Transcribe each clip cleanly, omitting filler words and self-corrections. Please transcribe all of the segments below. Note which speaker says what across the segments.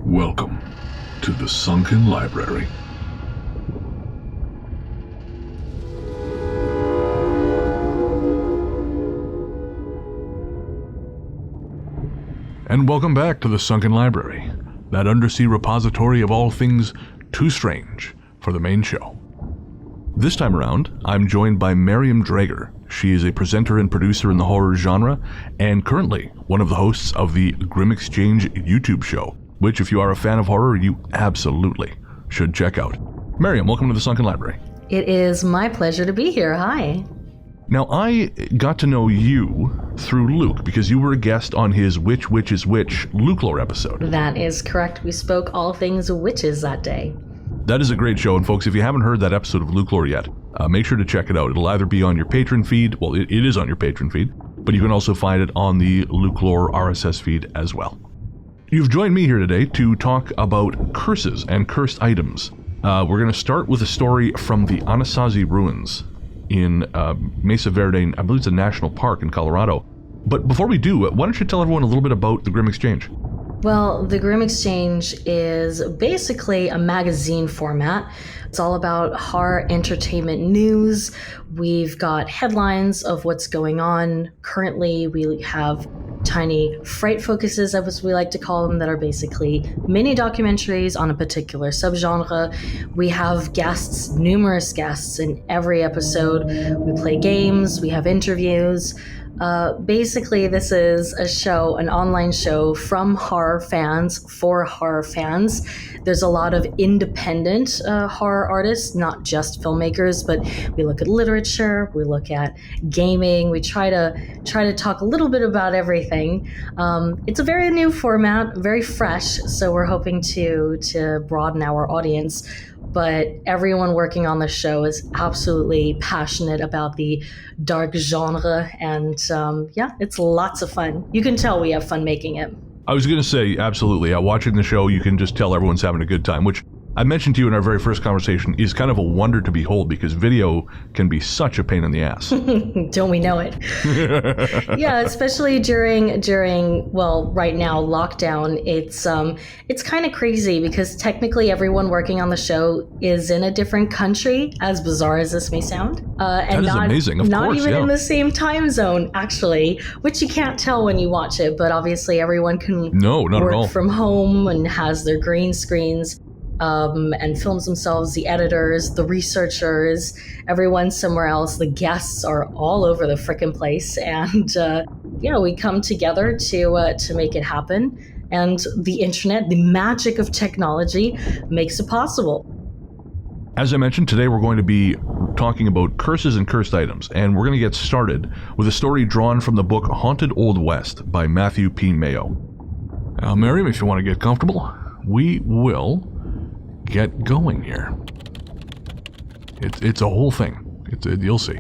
Speaker 1: Welcome to the Sunken Library. And welcome back to the Sunken Library, that undersea repository of all things too strange for the main show. This time around, I'm joined by Mariam Draeger. She is a presenter and producer in the horror genre, and currently one of the hosts of the Grimm Exchange YouTube show, which, if you are a fan of horror, you absolutely should check out. Mariam, welcome to the Sunken Library.
Speaker 2: It is my pleasure to be here. Hi.
Speaker 1: Now, I got to know you through Luke because you were a guest on his Which Witch is Which Luke-lore episode.
Speaker 2: That is correct. We spoke all things witches that day.
Speaker 1: That is a great show, and folks, if you haven't heard that episode of Luke-lore yet, make sure to check it out. It'll either be on your Patreon feed, well, it is on your Patreon feed, but you can also find it on the Luke-lore RSS feed as well. You've joined me here today to talk about curses and cursed items. We're going to start with a story from the Anasazi Ruins in Mesa Verde, I believe it's a national park in Colorado. But before we do, why don't you tell everyone a little bit about the Grimm Exchange?
Speaker 2: Well, the Grimm Exchange is basically a magazine format. It's all about horror entertainment news. We've got headlines of what's going on. Currently, we have tiny fright focuses, as we like to call them, that are basically mini documentaries on a particular subgenre. We have guests, numerous guests in every episode. We play games, we have interviews. Basically, this is a show, an online show from horror fans for horror fans. There's a lot of independent horror artists, not just filmmakers, but we look at literature, we look at gaming, we try to talk a little bit about everything. It's a very new format, very fresh, so we're hoping to broaden our audience. But everyone working on the show is absolutely passionate about the dark genre, and it's lots of fun. You can tell we have fun making it.
Speaker 1: I was going to say, absolutely. Watching the show, you can just tell everyone's having a good time, which I mentioned to you in our very first conversation is kind of a wonder to behold because video can be such a pain in the ass.
Speaker 2: Don't we know it? Yeah, especially during right now, lockdown, it's kind of crazy because technically everyone working on the show is in a different country, as bizarre as this may sound. And
Speaker 1: that is amazing, of
Speaker 2: not
Speaker 1: course,
Speaker 2: even
Speaker 1: yeah.
Speaker 2: in the same time zone, actually, which you can't tell when you watch it, but obviously everyone can work from home and has their green screens. And films themselves, the editors, the researchers, everyone's somewhere else. The guests are all over the frickin' place. And, we come together to make it happen. And the internet, the magic of technology makes it possible.
Speaker 1: As I mentioned, today we're going to be talking about curses and cursed items. And we're going to get started with a story drawn from the book Haunted Old West by Matthew P. Mayo. Now, Mariam, if you want to get comfortable, we will get going here. It's a whole thing. You'll see.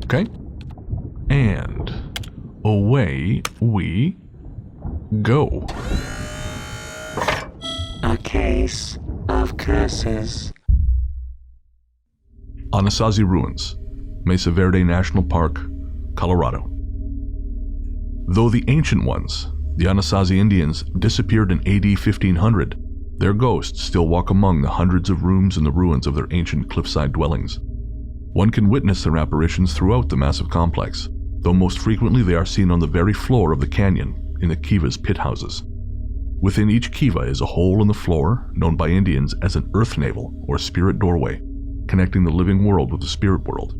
Speaker 1: Okay? And away we go.
Speaker 3: A case of curses.
Speaker 1: Anasazi Ruins, Mesa Verde National Park, Colorado. Though the ancient ones, the Anasazi Indians, disappeared in AD 1500, their ghosts still walk among the hundreds of rooms in the ruins of their ancient cliffside dwellings. One can witness their apparitions throughout the massive complex, though most frequently they are seen on the very floor of the canyon in the kiva's pit houses. Within each kiva is a hole in the floor, known by Indians as an earth navel or spirit doorway, connecting the living world with the spirit world.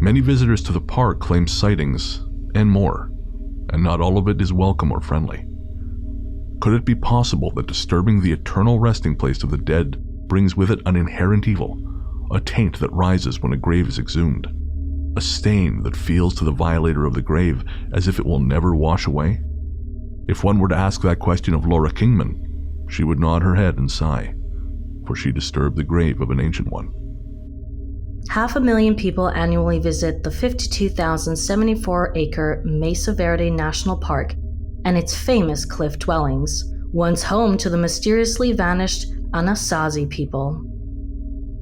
Speaker 1: Many visitors to the park claim sightings and more, and not all of it is welcome or friendly. Could it be possible that disturbing the eternal resting place of the dead brings with it an inherent evil, a taint that rises when a grave is exhumed, a stain that feels to the violator of the grave as if it will never wash away? If one were to ask that question of Laura Kingman, she would nod her head and sigh, for she disturbed the grave of an ancient one.
Speaker 2: 500,000 people annually visit the 52,074-acre Mesa Verde National Park and its famous cliff dwellings, once home to the mysteriously vanished Anasazi people.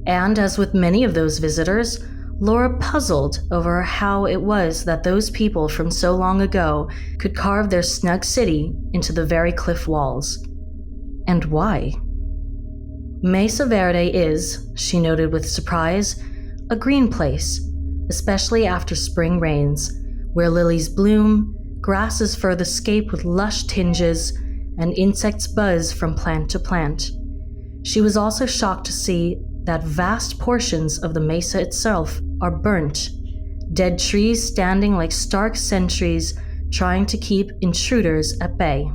Speaker 2: And as with many of those visitors, Laura puzzled over how it was that those people from so long ago could carve their snug city into the very cliff walls. And why? Mesa Verde is, she noted with surprise, a green place, especially after spring rains, where lilies bloom, grasses further scape with lush tinges, and insects buzz from plant to plant. She was also shocked to see that vast portions of the mesa itself are burnt, dead trees standing like stark sentries trying to keep intruders at bay.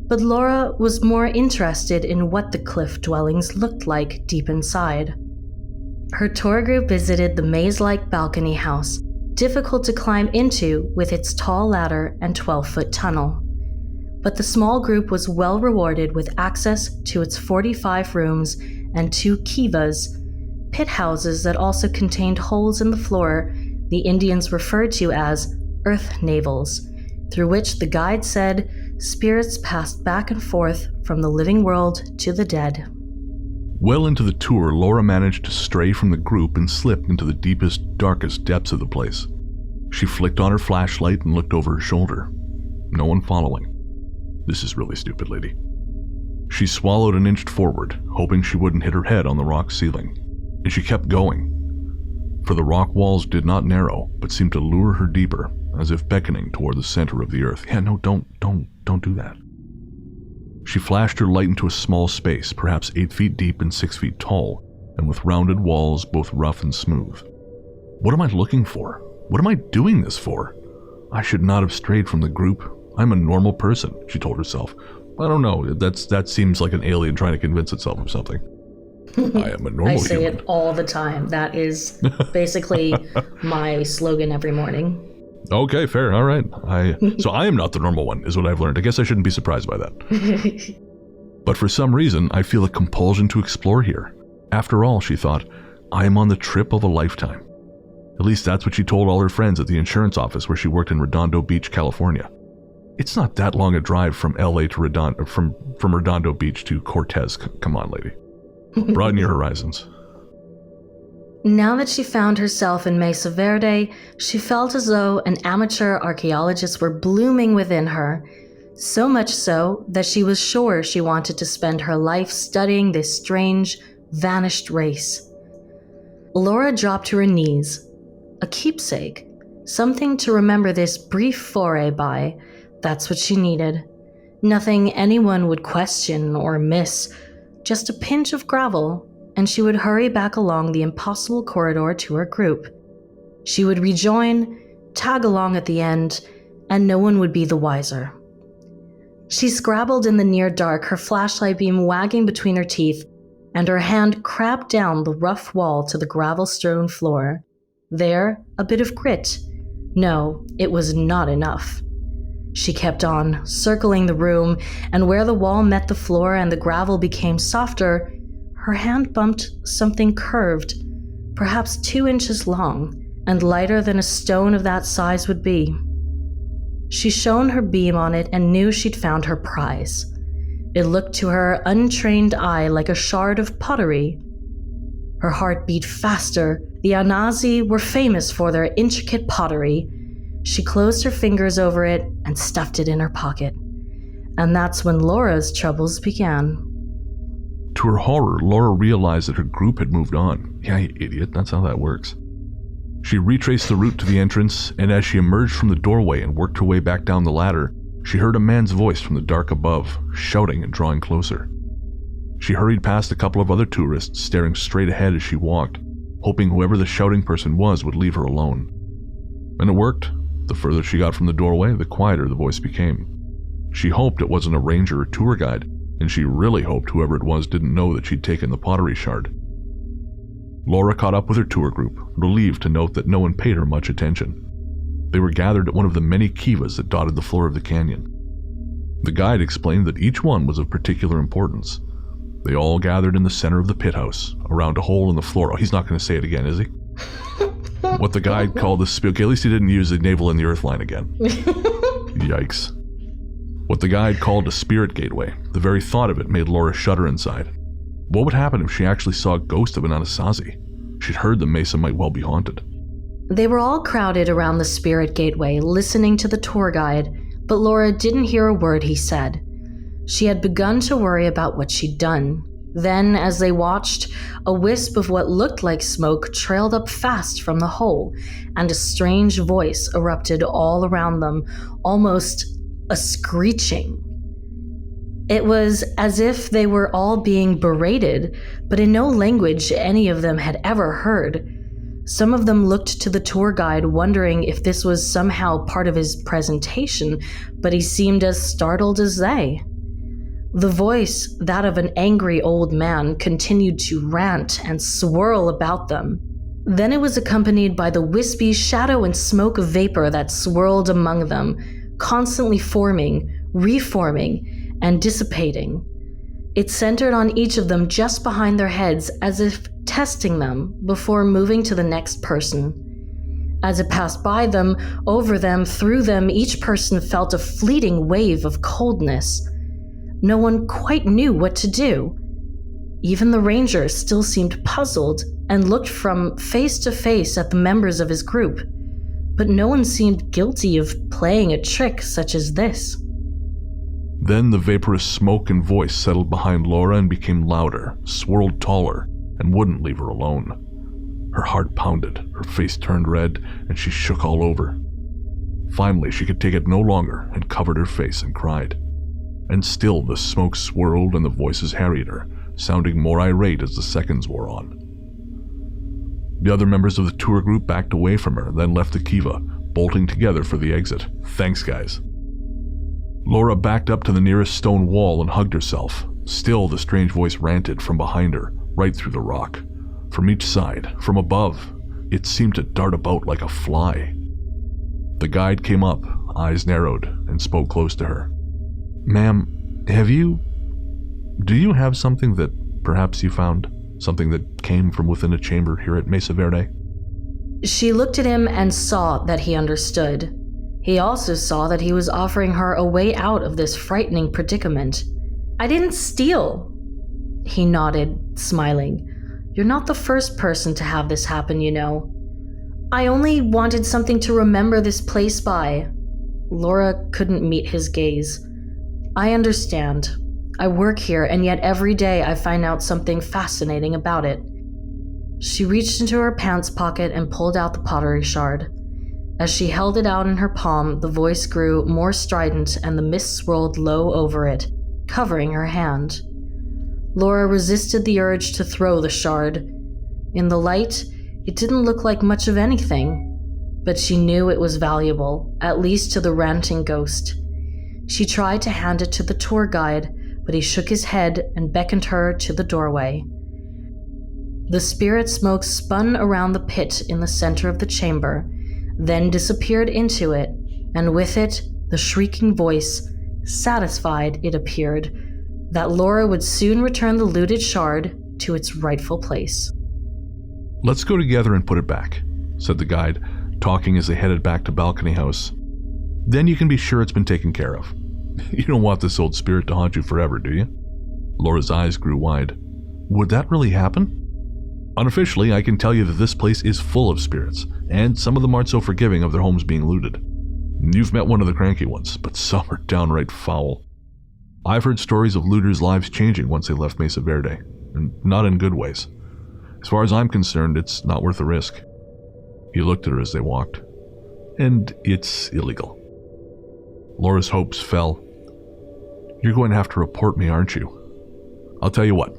Speaker 2: But Laura was more interested in what the cliff dwellings looked like deep inside. Her tour group visited the maze-like balcony house, difficult to climb into with its tall ladder and 12-foot tunnel. But the small group was well rewarded with access to its 45 rooms and 2 kivas, pit houses that also contained holes in the floor the Indians referred to as earth navels, through which the guide said spirits passed back and forth from the living world to the dead.
Speaker 1: Well into the tour, Laura managed to stray from the group and slip into the deepest, darkest depths of the place. She flicked on her flashlight and looked over her shoulder. No one following. This is really stupid, lady. She swallowed and inched forward, hoping she wouldn't hit her head on the rock ceiling. And she kept going. For the rock walls did not narrow, but seemed to lure her deeper, as if beckoning toward the center of the earth. Yeah, no, don't do that. She flashed her light into a small space, perhaps 8 feet deep and 6 feet tall, and with rounded walls both rough and smooth. What am I looking for? What am I doing this for? I should not have strayed from the group. I'm a normal person, she told herself. I don't know, that seems like an alien trying to convince itself of something. I am a normal
Speaker 2: I say
Speaker 1: human.
Speaker 2: it all the time. That is basically my slogan every morning.
Speaker 1: Okay, fair, all right. So I am not the normal one, is what I've learned. I guess I shouldn't be surprised by that. But for some reason, I feel a compulsion to explore here. After all, she thought, I am on the trip of a lifetime. At least that's what she told all her friends at the insurance office where she worked in Redondo Beach, California. It's not that long a drive from LA to Redondo, from Redondo Beach to Cortez. Come on, lady. Broaden your horizons.
Speaker 2: Now that she found herself in Mesa Verde, she felt as though an amateur archaeologist were blooming within her, so much so that she was sure she wanted to spend her life studying this strange, vanished race. Laura dropped to her knees. A keepsake, something to remember this brief foray by. That's what she needed. Nothing anyone would question or miss, just a pinch of gravel, and she would hurry back along the impossible corridor to her group. She would rejoin, tag along at the end, and no one would be the wiser. She scrabbled in the near dark, her flashlight beam wagging between her teeth, and her hand crabbed down the rough wall to the gravel-strewn floor. There, a bit of grit. No, it was not enough. She kept on, circling the room, and where the wall met the floor and the gravel became softer, her hand bumped something curved, perhaps 2 inches long, and lighter than a stone of that size would be. She shone her beam on it and knew she'd found her prize. It looked to her untrained eye like a shard of pottery. Her heart beat faster. The Anazi were famous for their intricate pottery. She closed her fingers over it and stuffed it in her pocket. And that's when Laura's troubles began.
Speaker 1: To her horror, Laura realized that her group had moved on. Yeah, you idiot, that's how that works. She retraced the route to the entrance, and as she emerged from the doorway and worked her way back down the ladder, she heard a man's voice from the dark above, shouting and drawing closer. She hurried past a couple of other tourists, staring straight ahead as she walked, hoping whoever the shouting person was would leave her alone. And it worked. The further she got from the doorway, the quieter the voice became. She hoped it wasn't a ranger or tour guide, and she really hoped whoever it was didn't know that she'd taken the pottery shard. Laura caught up with her tour group, relieved to note that no one paid her much attention. They were gathered at one of the many kivas that dotted the floor of the canyon. The guide explained that each one was of particular importance. They all gathered in the center of the pit house, around a hole in the floor. Oh, he's not going to say it again, is he? What the guide called the... Okay, at least he didn't use the navel in the earth line again. Yikes. What the guide called a spirit gateway. The very thought of it made Laura shudder inside. What would happen if she actually saw a ghost of an Anasazi? She'd heard the mesa might well be haunted.
Speaker 2: They were all crowded around the spirit gateway, listening to the tour guide, but Laura didn't hear a word he said. She had begun to worry about what she'd done. Then, as they watched, a wisp of what looked like smoke trailed up fast from the hole, and a strange voice erupted all around them, almost a screeching. It was as if they were all being berated, but in no language any of them had ever heard. Some of them looked to the tour guide, wondering if this was somehow part of his presentation, but he seemed as startled as they. The voice, that of an angry old man, continued to rant and swirl about them. Then it was accompanied by the wispy shadow and smoke vapor that swirled among them, constantly forming, reforming, and dissipating. It centered on each of them just behind their heads, as if testing them before moving to the next person. As it passed by them, over them, through them, each person felt a fleeting wave of coldness. No one quite knew what to do. Even the ranger still seemed puzzled and looked from face to face at the members of his group, but no one seemed guilty of playing a trick such as this.
Speaker 1: Then the vaporous smoke and voice settled behind Laura and became louder, swirled taller, and wouldn't leave her alone. Her heart pounded, her face turned red, and she shook all over. Finally, she could take it no longer and covered her face and cried. And still the smoke swirled and the voices harried her, sounding more irate as the seconds wore on. The other members of the tour group backed away from her, then left the kiva, bolting together for the exit. Thanks, guys. Laura backed up to the nearest stone wall and hugged herself. Still, the strange voice ranted from behind her, right through the rock. From each side, from above, it seemed to dart about like a fly. The guide came up, eyes narrowed, and spoke close to her. Ma'am, do you have something that perhaps you found? Something that came from within a chamber here at Mesa Verde?
Speaker 2: She looked at him and saw that he understood. He also saw that he was offering her a way out of this frightening predicament. I didn't steal. He nodded, smiling. You're not the first person to have this happen, you know. I only wanted something to remember this place by. Laura couldn't meet his gaze. I understand. I work here, and yet every day I find out something fascinating about it. She reached into her pants pocket and pulled out the pottery shard. As she held it out in her palm, the voice grew more strident and the mist swirled low over it, covering her hand. Laura resisted the urge to throw the shard. In the light, it didn't look like much of anything, but she knew it was valuable, at least to the ranting ghost. She tried to hand it to the tour guide, but he shook his head and beckoned her to the doorway. The spirit smoke spun around the pit in the center of the chamber, then disappeared into it, and with it, the shrieking voice, satisfied, it appeared, that Laura would soon return the looted shard to its rightful place.
Speaker 1: Let's go together and put it back, said the guide, talking as they headed back to Balcony House. Then you can be sure it's been taken care of. You don't want this old spirit to haunt you forever, do you? Laura's eyes grew wide. Would that really happen? Unofficially, I can tell you that this place is full of spirits, and some of them aren't so forgiving of their homes being looted. You've met one of the cranky ones, but some are downright foul. I've heard stories of looters' lives changing once they left Mesa Verde, and not in good ways. As far as I'm concerned, it's not worth the risk. He looked at her as they walked. And it's illegal. Laura's hopes fell. You're going to have to report me, aren't you? I'll tell you what.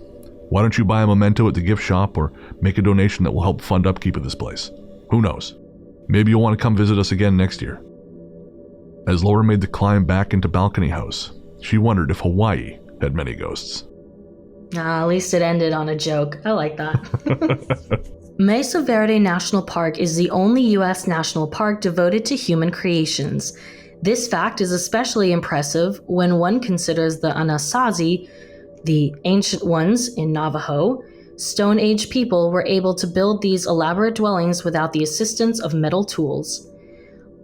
Speaker 1: Why don't you buy a memento at the gift shop or make a donation that will help fund upkeep of this place? Who knows? Maybe you'll want to come visit us again next year. As Laura made the climb back into Balcony House, she wondered if Hawaii had many ghosts.
Speaker 2: At least it ended on a joke. I like that. Mesa Verde National Park is the only U.S. national park devoted to human creations. This fact is especially impressive when one considers the Anasazi, the ancient ones in Navajo, Stone Age people were able to build these elaborate dwellings without the assistance of metal tools.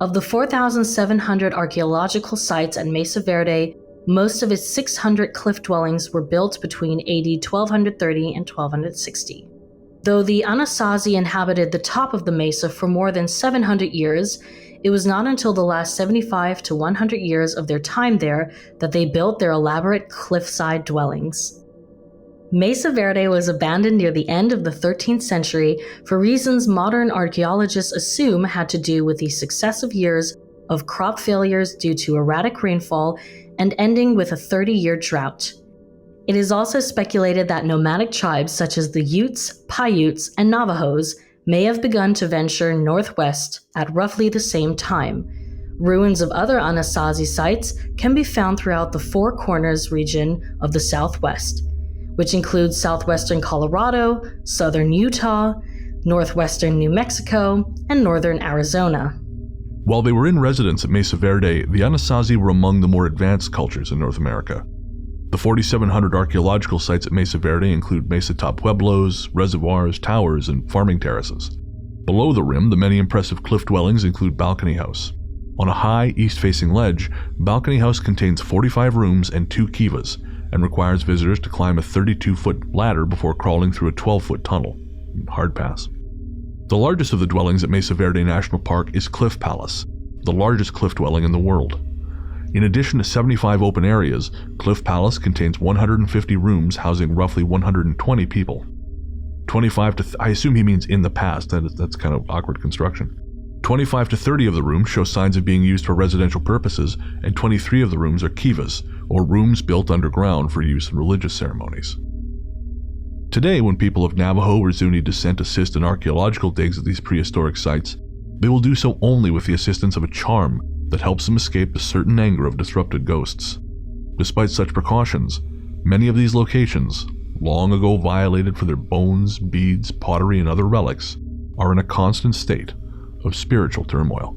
Speaker 2: Of the 4,700 archaeological sites at Mesa Verde, most of its 600 cliff dwellings were built between AD 1230 and 1260. Though the Anasazi inhabited the top of the mesa for more than 700 years, it was not until the last 75 to 100 years of their time there that they built their elaborate cliffside dwellings. Mesa Verde was abandoned near the end of the 13th century for reasons modern archaeologists assume had to do with the successive years of crop failures due to erratic rainfall and ending with a 30-year drought. It is also speculated that nomadic tribes such as the Utes, Paiutes, and Navajos may have begun to venture northwest at roughly the same time. Ruins of other Anasazi sites can be found throughout the Four Corners region of the Southwest, which includes southwestern Colorado, southern Utah, northwestern New Mexico, and northern Arizona.
Speaker 1: While they were in residence at Mesa Verde, the Anasazi were among the more advanced cultures in North America. The 4,700 archaeological sites at Mesa Verde include Mesa Top Pueblos, reservoirs, towers, and farming terraces. Below the rim, the many impressive cliff dwellings include Balcony House. On a high, east-facing ledge, Balcony House contains 45 rooms and 2 kivas, and requires visitors to climb a 32-foot ladder before crawling through a 12-foot tunnel. Hard pass. The largest of the dwellings at Mesa Verde National Park is Cliff Palace, the largest cliff dwelling in the world. In addition to 75 open areas, Cliff Palace contains 150 rooms housing roughly 120 people. 25 to I assume he means in the past, that's kind of awkward construction. 25 to 30 of the rooms show signs of being used for residential purposes, and 23 of the rooms are kivas, or rooms built underground for use in religious ceremonies. Today, when people of Navajo or Zuni descent assist in archaeological digs at these prehistoric sites, they will do so only with the assistance of a charm that helps them escape the certain anger of disrupted ghosts. Despite such precautions, many of these locations, long ago violated for their bones, beads, pottery, and other relics, are in a constant state of spiritual turmoil.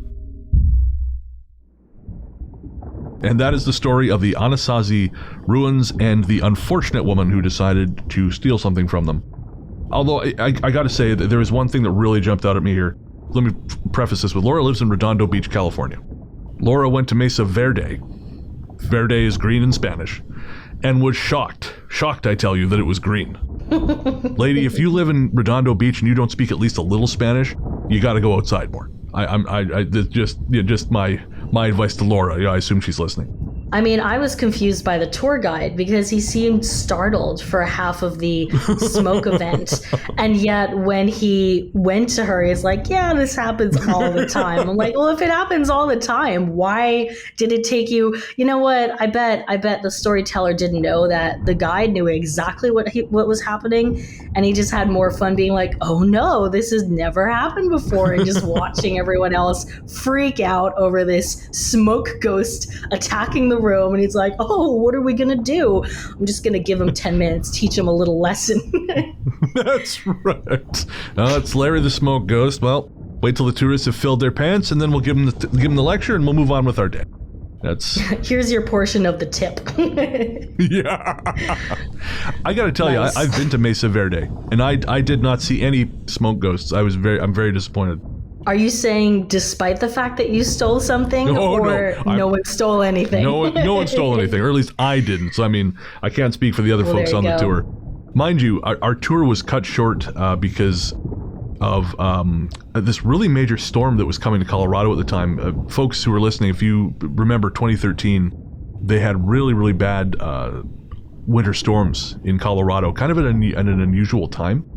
Speaker 1: And that is the story of the Anasazi ruins and the unfortunate woman who decided to steal something from them. Although I gotta say that there is one thing that really jumped out at me here. Let me preface this with Laura lives in Redondo Beach, California. Laura went to Mesa Verde. Verde is green in Spanish. And was shocked, I tell you, that it was green. Lady, if you live in Redondo Beach and you don't speak at least a little Spanish, you gotta go outside more. Just my advice to Laura. Yeah, I assume she's listening.
Speaker 2: I mean, I was confused by the tour guide because he seemed startled for half of the smoke event. And yet when he went to her, he's like, yeah, this happens all the time. I'm like, well, if it happens all the time, why did it take you? You know what? I bet the storyteller didn't know that the guide knew exactly what was happening. And he just had more fun being like, oh no, this has never happened before. And just watching everyone else freak out over this smoke ghost attacking the room, and he's like, oh, what are we gonna do? I'm just gonna give him 10 minutes, teach him a little lesson.
Speaker 1: That's right. It's Larry the Smoke Ghost. Well, wait till the tourists have filled their pants, and then we'll give them the lecture, and we'll move on with our day. That's
Speaker 2: here's your portion of the tip.
Speaker 1: Yeah. I gotta tell you, I've been to Mesa Verde, and I did not see any smoke ghosts. I'm very disappointed.
Speaker 2: Are you saying despite the fact that you stole something, or no one stole anything?
Speaker 1: No one stole anything, or at least I didn't. So I mean, I can't speak for the other folks on the tour. Mind you, our tour was cut short because of this really major storm that was coming to Colorado at the time. Folks who are listening, if you remember 2013, they had really, really bad winter storms in Colorado, kind of at an unusual time.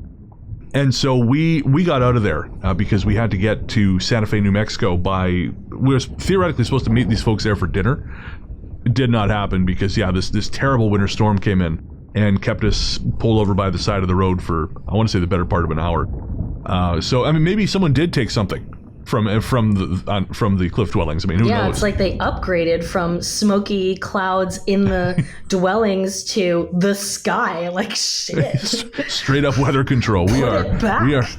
Speaker 1: And so we got out of there because we had to get to Santa Fe, New Mexico we were theoretically supposed to meet these folks there for dinner. It did not happen because, this terrible winter storm came in and kept us pulled over by the side of the road for, I want to say, the better part of an hour. So, I mean, maybe someone did take something from the cliff dwellings. I mean, who knows? Yeah,
Speaker 2: it's like they upgraded from smoky clouds in the dwellings to the sky. Like, shit.
Speaker 1: Straight up weather control. We are.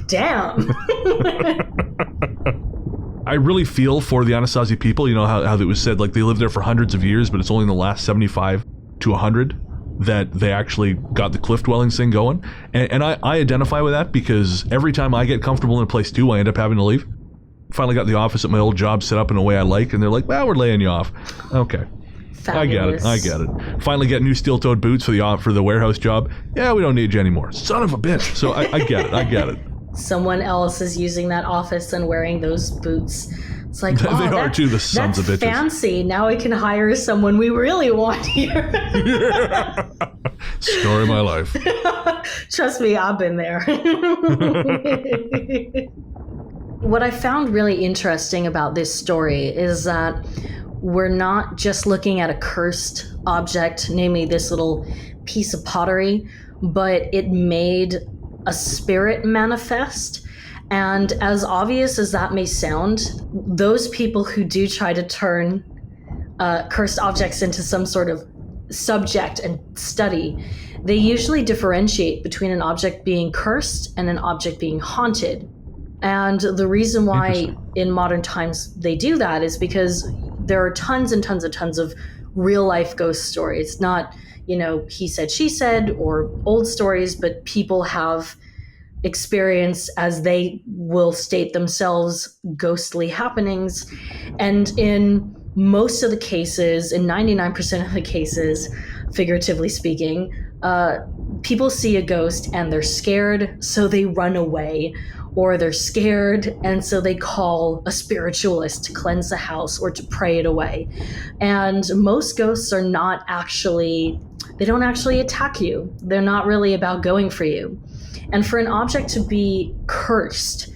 Speaker 2: Damn.
Speaker 1: I really feel for the Anasazi people. You know how it was said, like, they lived there for hundreds of years, but it's only in the last 75 to 100 that they actually got the cliff dwellings thing going. And I identify with that because every time I get comfortable in a place too, I end up having to leave. Finally got the office at my old job set up in a way I like, and they're like, well, we're laying you off. Okay.
Speaker 2: Fabulous.
Speaker 1: I get it. Finally get new steel-toed boots for the warehouse job. Yeah, we don't need you anymore. Son of a bitch. So I get it.
Speaker 2: Someone else is using that office and wearing those boots. It's like,
Speaker 1: They are too, the sons of bitches.
Speaker 2: That's fancy. Now I can hire someone we really want here.
Speaker 1: Story of my life.
Speaker 2: Trust me, I've been there. What I found really interesting about this story is that we're not just looking at a cursed object, namely this little piece of pottery, but it made a spirit manifest. And as obvious as that may sound, those people who do try to turn cursed objects into some sort of subject and study, they usually differentiate between an object being cursed and an object being haunted. And the reason why in modern times they do that is because there are tons and tons and tons of real life ghost stories, not, he said, she said, or old stories, but people have experienced, as they will state themselves, ghostly happenings. And in most of the cases, in 99% of the cases, figuratively speaking, people see a ghost and they're scared, so they run away, or they're scared and so they call a spiritualist to cleanse the house or to pray it away. And most ghosts are not actually, they don't actually attack you. They're not really about going for you. And for an object to be cursed,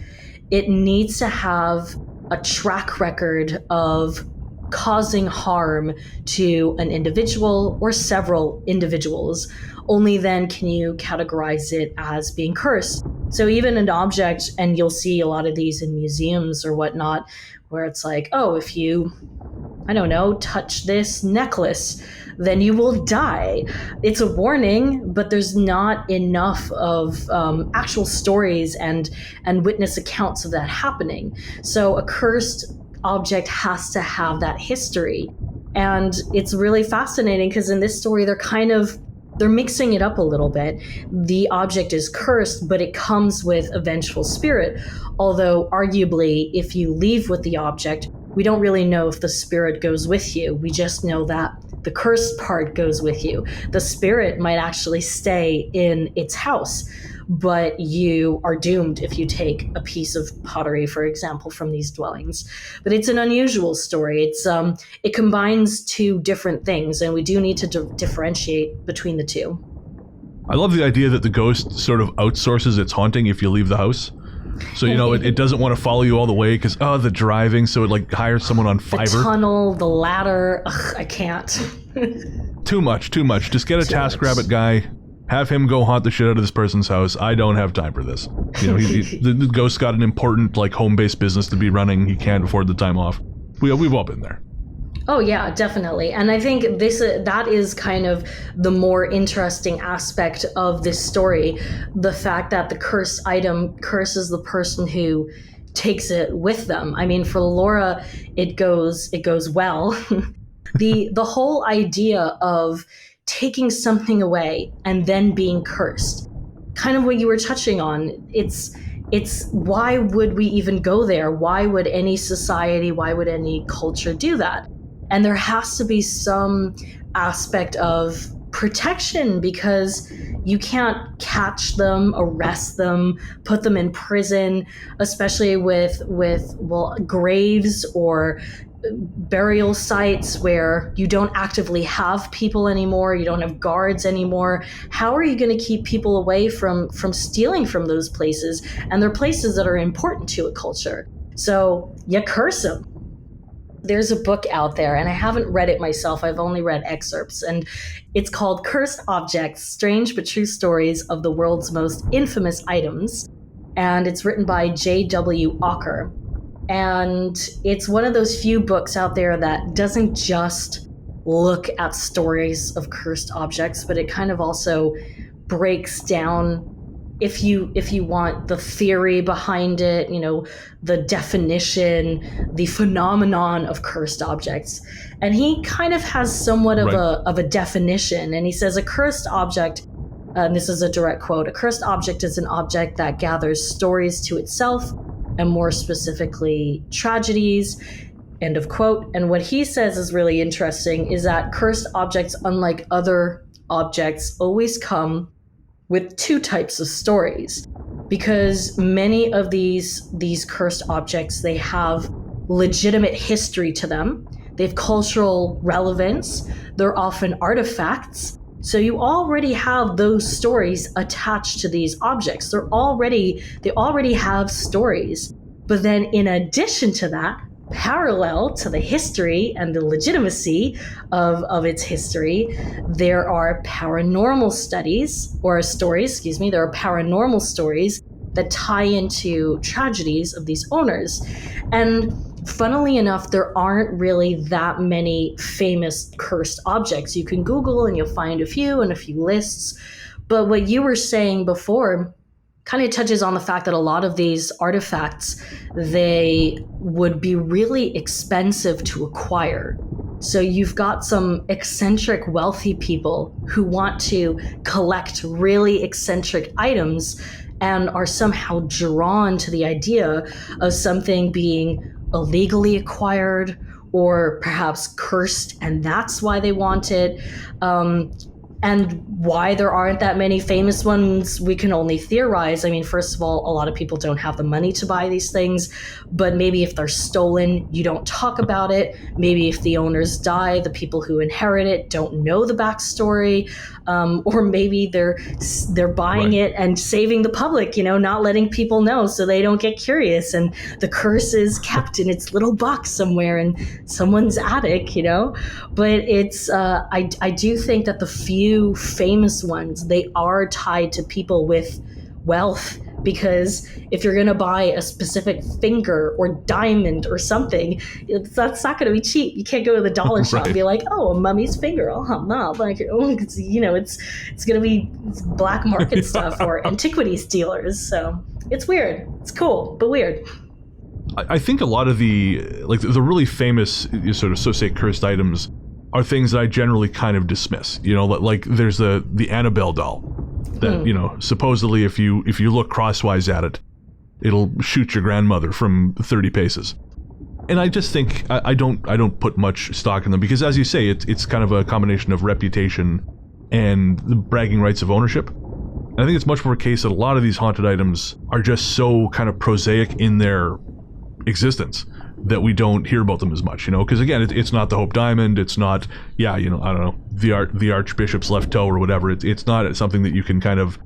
Speaker 2: it needs to have a track record of causing harm to an individual or several individuals. Only then can you categorize it as being cursed. So even an object, and you'll see a lot of these in museums or whatnot, where it's like, oh, if you, touch this necklace, then you will die. It's a warning, but there's not enough of actual stories and witness accounts of that happening. So a cursed object has to have that history. And it's really fascinating because in this story, they're mixing it up a little bit. The object is cursed, but it comes with a vengeful spirit. Although arguably, if you leave with the object, we don't really know if the spirit goes with you. We just know that the cursed part goes with you. The spirit might actually stay in its house, but you are doomed if you take a piece of pottery, for example, from these dwellings. But it's an unusual story. It combines two different things, and we do need to differentiate between the two. I
Speaker 1: love the idea that the ghost sort of outsources its haunting if you leave the house. So, it doesn't want to follow you all the way because, the driving, so it hires someone on Fiverr.
Speaker 2: The tunnel, the ladder, I can't.
Speaker 1: Too much. Just get a TaskRabbit guy, have him go haunt the shit out of this person's house. I don't have time for this. The ghost's got an important, home-based business to be running. He can't afford the time off. We've all been there.
Speaker 2: Oh yeah, definitely. And I think that is kind of the more interesting aspect of this story. The fact that the cursed item curses the person who takes it with them. I mean, for Laura, it goes well. The whole idea of taking something away and then being cursed, kind of what you were touching on, it's why would we even go there? Why would any society, why would any culture do that? And there has to be some aspect of protection because you can't catch them, arrest them, put them in prison, especially with graves or burial sites where you don't actively have people anymore, you don't have guards anymore. How are you going to keep people away from stealing from those places? And they're places that are important to a culture. So you curse them. There's a book out there, and I haven't read it myself. I've only read excerpts, and it's called Cursed Objects, Strange but True Stories of the World's Most Infamous Items. And it's written by J.W. Ocker. And it's one of those few books out there that doesn't just look at stories of cursed objects, but it kind of also breaks down, if you want, the theory behind it, the definition, the phenomenon of cursed objects. And he kind of has somewhat of a definition. And he says a cursed object, and this is a direct quote, a cursed object is an object that gathers stories to itself, and more specifically tragedies, End of quote. And what he says is really interesting is that cursed objects, unlike other objects, always come with two types of stories, because many of these cursed objects, they have legitimate history to them. They have cultural relevance. They're often artifacts. So you already have those stories attached to these objects. They already have stories. But then in addition to that, parallel to the history and the legitimacy of its history, there are paranormal studies or stories, excuse me, there are paranormal stories that tie into tragedies of these owners. And funnily enough, there aren't really that many famous cursed objects. You can Google and you'll find a few and a few lists. But what you were saying before kind of touches on the fact that a lot of these artifacts, they would be really expensive to acquire. So you've got some eccentric wealthy people who want to collect really eccentric items and are somehow drawn to the idea of something being illegally acquired or perhaps cursed, and that's why they want it. And why there aren't that many famous ones, we can only theorize. I mean, first of all, a lot of people don't have the money to buy these things, but maybe if they're stolen, you don't talk about it. Maybe if the owners die, the people who inherit it don't know the backstory, or maybe they're buying it and saving the public, not letting people know so they don't get curious, and the curse is kept in its little box somewhere in someone's attic, But it's I do think that the few famous ones, they are tied to people with wealth, because if you're going to buy a specific finger or diamond or something, that's not going to be cheap. You can't go to the dollar shop and be like, oh, a mummy's finger. Oh, no. Like, it's going to be black market stuff or antiquities dealers. So it's weird. It's cool, but weird.
Speaker 1: I think a lot of the really famous sort of associate cursed items are things that I generally kind of dismiss. Like there's the Annabelle doll that, supposedly if you look crosswise at it, it'll shoot your grandmother from 30 paces. And I just think I don't put much stock in them, because as you say, it's kind of a combination of reputation and the bragging rights of ownership. And I think it's much more a case that a lot of these haunted items are just so kind of prosaic in their existence that we don't hear about them as much, because again, it's not the Hope Diamond, it's not, I don't know, the Archbishop's left toe or whatever. It's not something that you can kind of,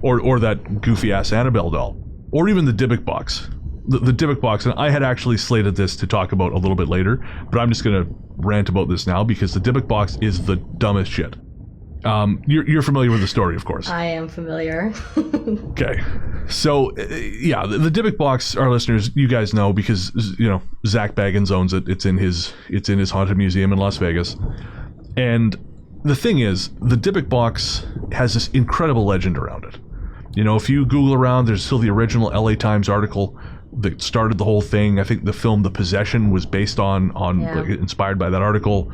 Speaker 1: or that goofy ass Annabelle doll, or even the Dybbuk box. The Dybbuk box, and I had actually slated this to talk about a little bit later, but I'm just gonna rant about this now because the Dybbuk box is the dumbest shit. You're familiar with the story, of course. I
Speaker 2: am familiar.
Speaker 1: Okay. So, the Dybbuk box, our listeners, you guys know, because, Zach Baggins owns it. It's in his haunted museum in Las Vegas. And the thing is, the Dybbuk box has this incredible legend around it. If you Google around, there's still the original LA Times article that started the whole thing. I think the film The Possession was based inspired by that article.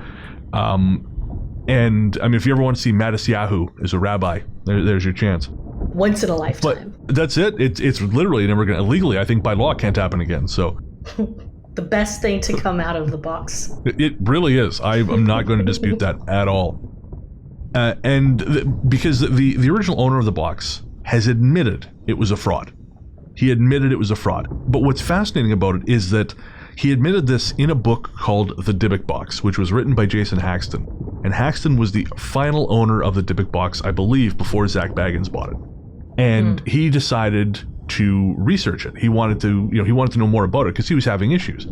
Speaker 1: And I mean, if you ever want to see Matisyahu as a rabbi, there's your chance.
Speaker 2: Once in a lifetime.
Speaker 1: But that's it. It's literally never going to, legally, I think by law, can't happen again. So
Speaker 2: the best thing to come out of the box.
Speaker 1: It really is. I'm not going to dispute that at all. Because the original owner of the box has admitted it was a fraud. He admitted it was a fraud. But what's fascinating about it is that he admitted this in a book called The Dybbuk Box, which was written by Jason Haxton. And Haxton was the final owner of the Dybbuk Box, I believe, before Zach Baggins bought it. And he decided to research it. He wanted to, know more about it because he was having issues.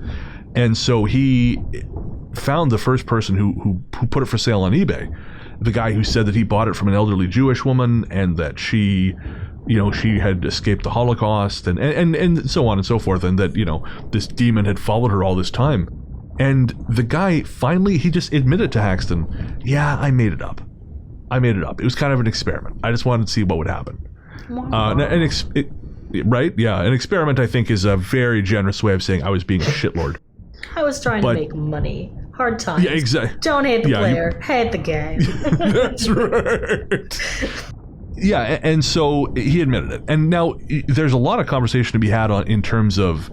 Speaker 1: And so he found the first person who put it for sale on eBay. The guy who said that he bought it from an elderly Jewish woman and that she had escaped the Holocaust and so on and so forth, and that, this demon had followed her all this time. And the guy finally, he just admitted to Haxton, yeah, I made it up. It was kind of an experiment. I just wanted to see what would happen.
Speaker 2: Wow.
Speaker 1: Right? Yeah, an experiment, I think, is a very generous way of saying I was being a shitlord.
Speaker 2: I was trying to make money. Hard times.
Speaker 1: Yeah, exactly.
Speaker 2: Don't hate the player, hate the game.
Speaker 1: That's right. Yeah, and so he admitted it. And now there's a lot of conversation to be had in terms of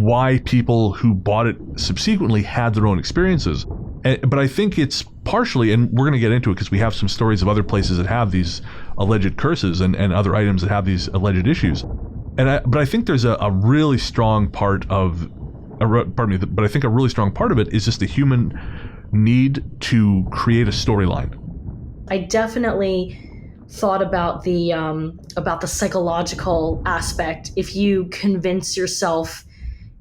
Speaker 1: why people who bought it subsequently had their own experiences. But I think it's partially, and we're going to get into it because we have some stories of other places that have these alleged curses and other items that have these alleged issues. But I think there's a really strong part of, but I think a really strong part of it is just the human need to create a storyline.
Speaker 2: I definitely thought about the psychological aspect. If you convince yourself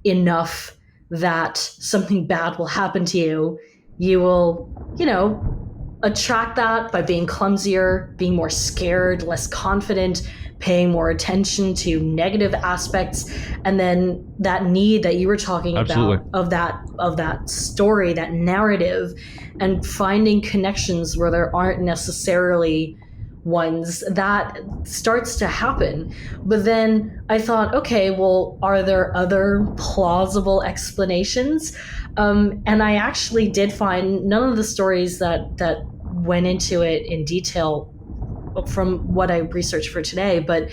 Speaker 2: enough that something bad will happen to you, you will, attract that by being clumsier, being more scared, less confident, paying more attention to negative aspects. And then that need that you were talking
Speaker 1: Absolutely.
Speaker 2: about of that story, that narrative, and finding connections where there aren't necessarily ones, that starts to happen. But then I thought, okay, well, are there other plausible explanations? And I actually did find none of the stories that went into it in detail from what I researched for today, but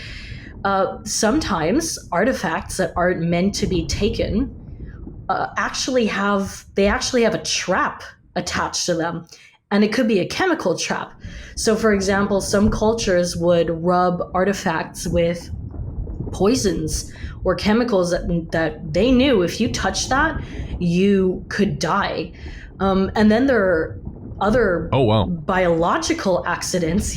Speaker 2: sometimes artifacts that aren't meant to be taken actually have a trap attached to them. And it could be a chemical trap. So, for example, some cultures would rub artifacts with poisons or chemicals that they knew if you touched that, you could die. And then there are other biological accidents,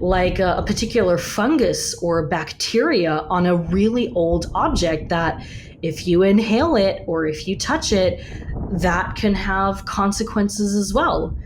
Speaker 2: like a particular fungus or bacteria on a really old object that if you inhale it or if you touch it, that can have consequences as well.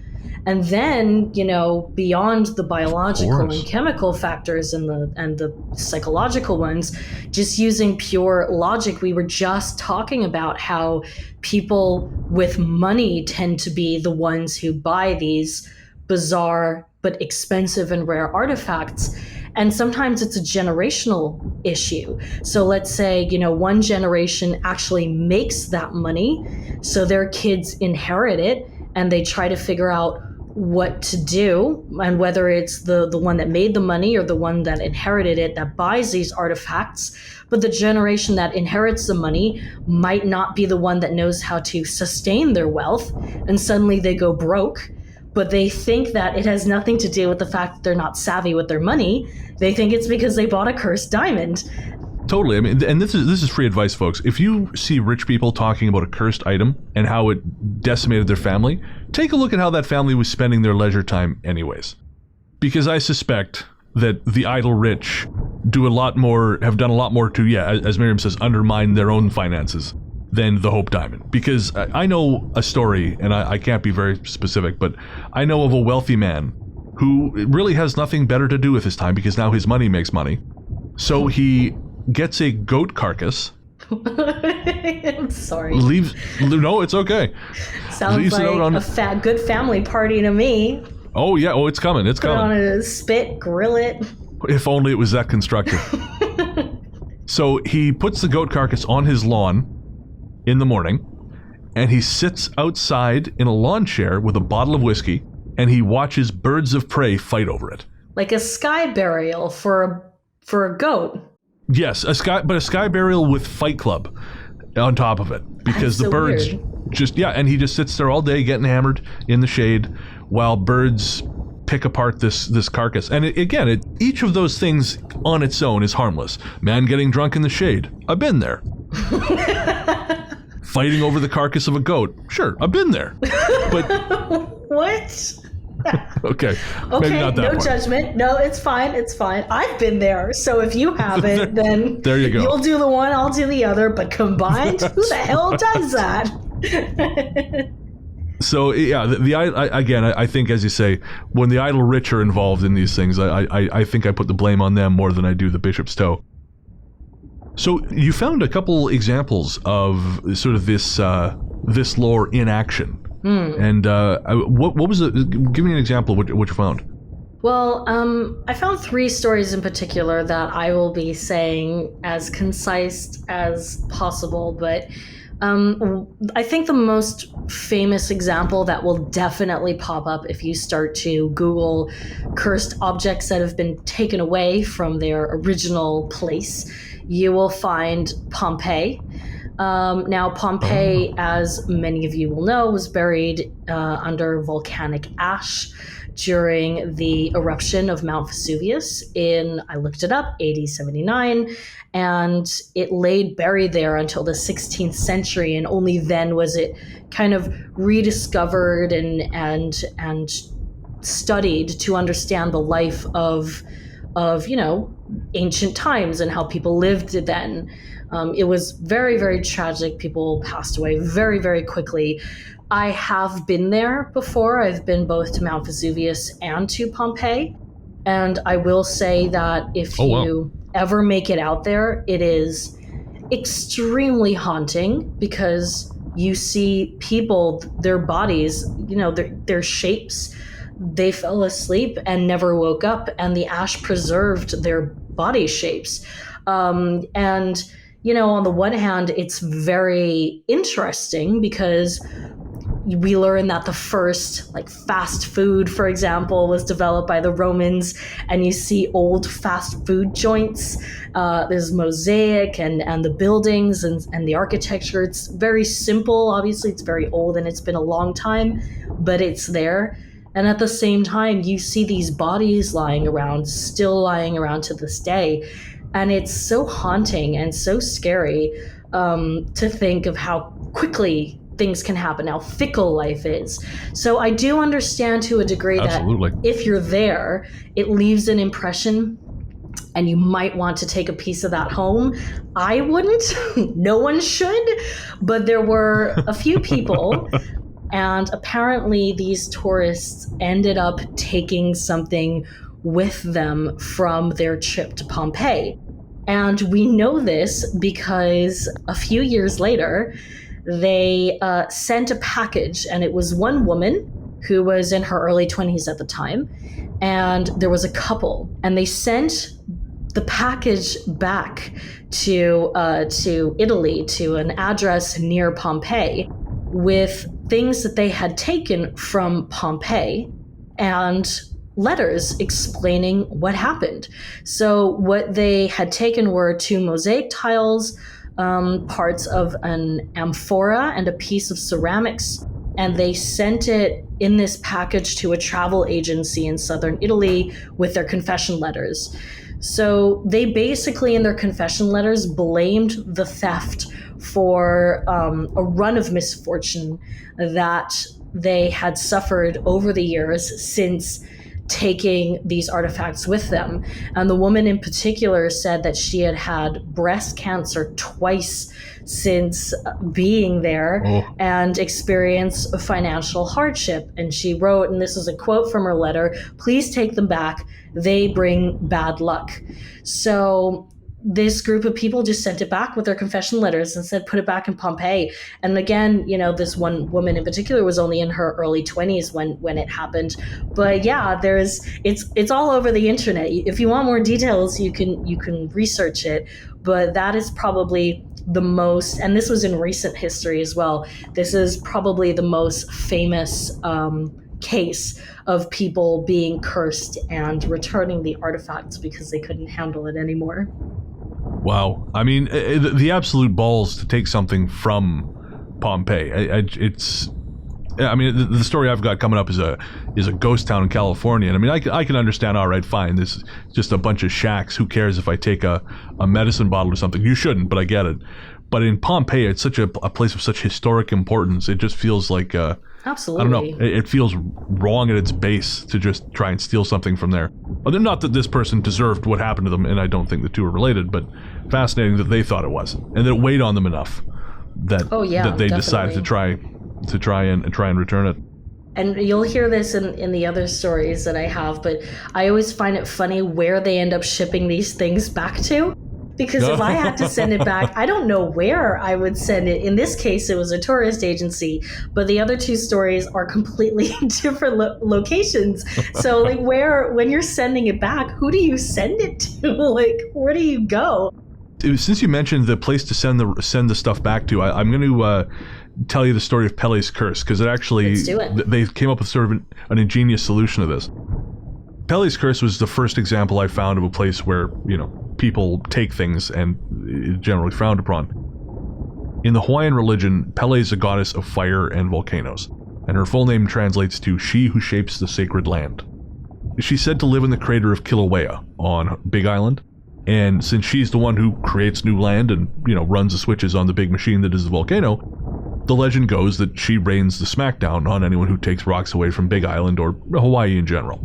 Speaker 2: And then, beyond the biological and chemical factors and the psychological ones, just using pure logic, we were just talking about how people with money tend to be the ones who buy these bizarre but expensive and rare artifacts. And sometimes it's a generational issue. So let's say, one generation actually makes that money, so their kids inherit it, and they try to figure out what to do, and whether it's the one that made the money or the one that inherited it that buys these artifacts. But the generation that inherits the money might not be the one that knows how to sustain their wealth, and suddenly they go broke. But they think that it has nothing to do with the fact that they're not savvy with their money. They think it's because they bought a cursed diamond.
Speaker 1: Totally. I mean, and this is free advice, folks. If you see rich people talking about a cursed item and how it decimated their family, take a look at how that family was spending their leisure time anyways. Because I suspect that the idle rich have done a lot more to, as Mariam says, undermine their own finances than the Hope Diamond. Because I know a story, and I can't be very specific, but I know of a wealthy man who really has nothing better to do with his time because now his money makes money. So he gets a goat carcass.
Speaker 2: I'm sorry.
Speaker 1: No, it's okay.
Speaker 2: Sounds like a good family party to me.
Speaker 1: Oh yeah, it's coming. It's coming.
Speaker 2: Put it on a spit, grill it.
Speaker 1: If only it was that constructive. So he puts the goat carcass on his lawn in the morning, and he sits outside in a lawn chair with a bottle of whiskey, and he watches birds of prey fight over it. Like
Speaker 2: a sky burial for a goat.
Speaker 1: Yes, a sky burial with Fight Club on top of it, because the birds and he just sits there all day getting hammered in the shade while birds pick apart this carcass. And each of those things on its own is harmless. Man getting drunk in the shade, I've been there. Fighting over the carcass of a goat, sure, I've been there. But
Speaker 2: what?
Speaker 1: Okay, maybe not that
Speaker 2: no
Speaker 1: part.
Speaker 2: Judgment. No, it's fine. I've been there. So if you haven't, then
Speaker 1: there you go.
Speaker 2: You'll do the one, I'll do the other, but combined, who the hell does that?
Speaker 1: So yeah, I think, as you say, when the idle rich are involved in these things, I think I put the blame on them more than I do the bishop's toe. So you found a couple examples of sort of this lore in action. And what was it? Give me an example of what you found.
Speaker 2: Well, I found 3 stories in particular that I will be saying as concise as possible, but I think the most famous example that will definitely pop up if you start to Google cursed objects that have been taken away from their original place, you will find Pompeii. Now, Pompeii, as many of you will know, was buried under volcanic ash during the eruption of Mount Vesuvius in, I looked it up, AD 79, and it laid buried there until the 16th century, and only then was it kind of rediscovered and studied to understand the life of ancient times and how people lived then. It was very, very tragic. People passed away very, very quickly. I have been there before. I've been both to Mount Vesuvius and to Pompeii. And I will say that if you ever make it out there, it is extremely haunting because you see people, their bodies, their shapes, they fell asleep and never woke up, and the ash preserved their body shapes. On the one hand, it's very interesting because we learn that the first fast food, for example, was developed by the Romans, and you see old fast food joints. There's mosaic and the buildings and the architecture. It's very simple. Obviously, it's very old and it's been a long time, but it's there. And at the same time, you see these bodies still lying around to this day. And it's so haunting and so scary to think of how quickly things can happen, how fickle life is. So I do understand to a degree
Speaker 1: Absolutely.
Speaker 2: that if you're there, it leaves an impression and you might want to take a piece of that home. I wouldn't. No one should. But there were a few people. And apparently these tourists ended up taking something with them from their trip to Pompeii. And we know this because a few years later, they sent a package, and it was one woman who was in her early 20s at the time, and there was a couple, and they sent the package back to Italy, to an address near Pompeii, with things that they had taken from Pompeii and letters explaining what happened. So what they had taken were 2 mosaic tiles, parts of an amphora, and a piece of ceramics, and they sent it in this package to a travel agency in southern Italy with their confession letters. So they basically, in their confession letters, blamed the theft for a run of misfortune that they had suffered over the years since taking these artifacts with them. And the woman in particular said that she had had breast cancer twice since being there and experienced a financial hardship. And she wrote, and this is a quote from her letter, "Please take them back. They bring bad luck." So this group of people just sent it back with their confession letters and said, put it back in Pompeii. And again, this one woman in particular was only in her early 20s when it happened. But yeah, it's all over the internet. If you want more details, you can research it. But that is probably the most, and this was in recent history as well, this is probably the most famous case of people being cursed and returning the artifacts because they couldn't handle it anymore.
Speaker 1: Wow. I mean, the absolute balls to take something from Pompeii. The story I've got coming up is a ghost town in California. And I mean, I can understand, all right, fine, this is just a bunch of shacks. Who cares if I take a medicine bottle or something? You shouldn't, but I get it. But in Pompeii, it's such a place of such historic importance. It just feels like
Speaker 2: absolutely.
Speaker 1: I don't know. It feels wrong at its base to just try and steal something from there. Not that this person deserved what happened to them, and I don't think the two are related, but fascinating that they thought it was, and that it weighed on them enough that they decided to try and return it.
Speaker 2: And you'll hear this in the other stories that I have, but I always find it funny where they end up shipping these things back to. Because if I had to send it back, I don't know where I would send it. In this case, it was a tourist agency, but the other two stories are completely different locations. So when you're sending it back, who do you send it to? Where do you go?
Speaker 1: Since you mentioned the place to send the stuff back to, I'm going to tell you the story of Pele's Curse, because it actually,
Speaker 2: let's do it.
Speaker 1: They came up with sort of an ingenious solution to this. Pele's Curse was the first example I found of a place where, people take things and it's generally frowned upon. In the Hawaiian religion, Pele is a goddess of fire and volcanoes, and her full name translates to She Who Shapes the Sacred Land. She's said to live in the crater of Kilauea on Big Island, and since she's the one who creates new land and, runs the switches on the big machine that is the volcano, the legend goes that she rains the smackdown on anyone who takes rocks away from Big Island or Hawaii in general.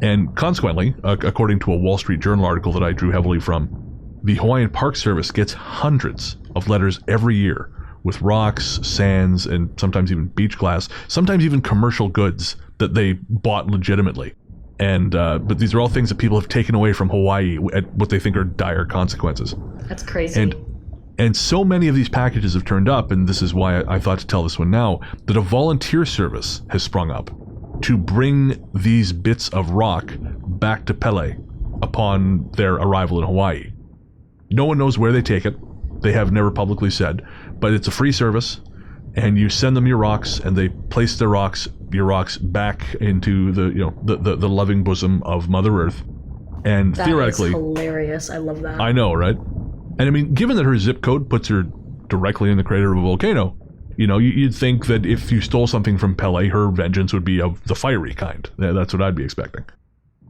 Speaker 1: And consequently, according to a Wall Street Journal article that I drew heavily from, the Hawaiian Park Service gets hundreds of letters every year with rocks, sands, and sometimes even beach glass, sometimes even commercial goods that they bought legitimately. And but these are all things that people have taken away from Hawaii at what they think are dire consequences.
Speaker 2: That's crazy.
Speaker 1: And so many of these packages have turned up, and this is why I thought to tell this one now, that a volunteer service has sprung up to bring these bits of rock back to Pele upon their arrival in Hawaii. No one knows where they take it. They have never publicly said, but it's a free service, and you send them your rocks, and they place your rocks back into the loving bosom of Mother Earth. And
Speaker 2: that
Speaker 1: theoretically,
Speaker 2: is hilarious. I love that.
Speaker 1: I know, right? And I mean, given that her zip code puts her directly in the crater of a volcano, you'd think that if you stole something from Pele, her vengeance would be of the fiery kind. That's what I'd be expecting.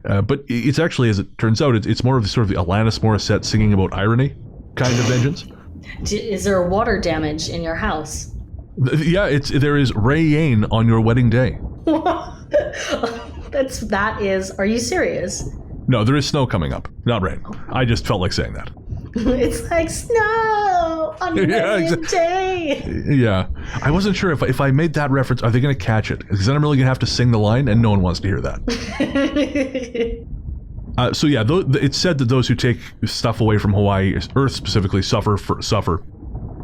Speaker 1: But it's actually, as it turns out, it's more of the sort of the Alanis Morissette singing about irony kind of vengeance.
Speaker 2: Is there water damage in your house?
Speaker 1: Yeah, there is rain on your wedding day.
Speaker 2: Are you serious?
Speaker 1: No, there is snow coming up, not rain. I just felt like saying that.
Speaker 2: It's like snow on your wedding day.
Speaker 1: Yeah. I wasn't sure if I made that reference, are they going to catch it? Because then I'm really going to have to sing the line, and no one wants to hear that. So yeah, it's said that those who take stuff away from Hawaii, Earth specifically, suffer,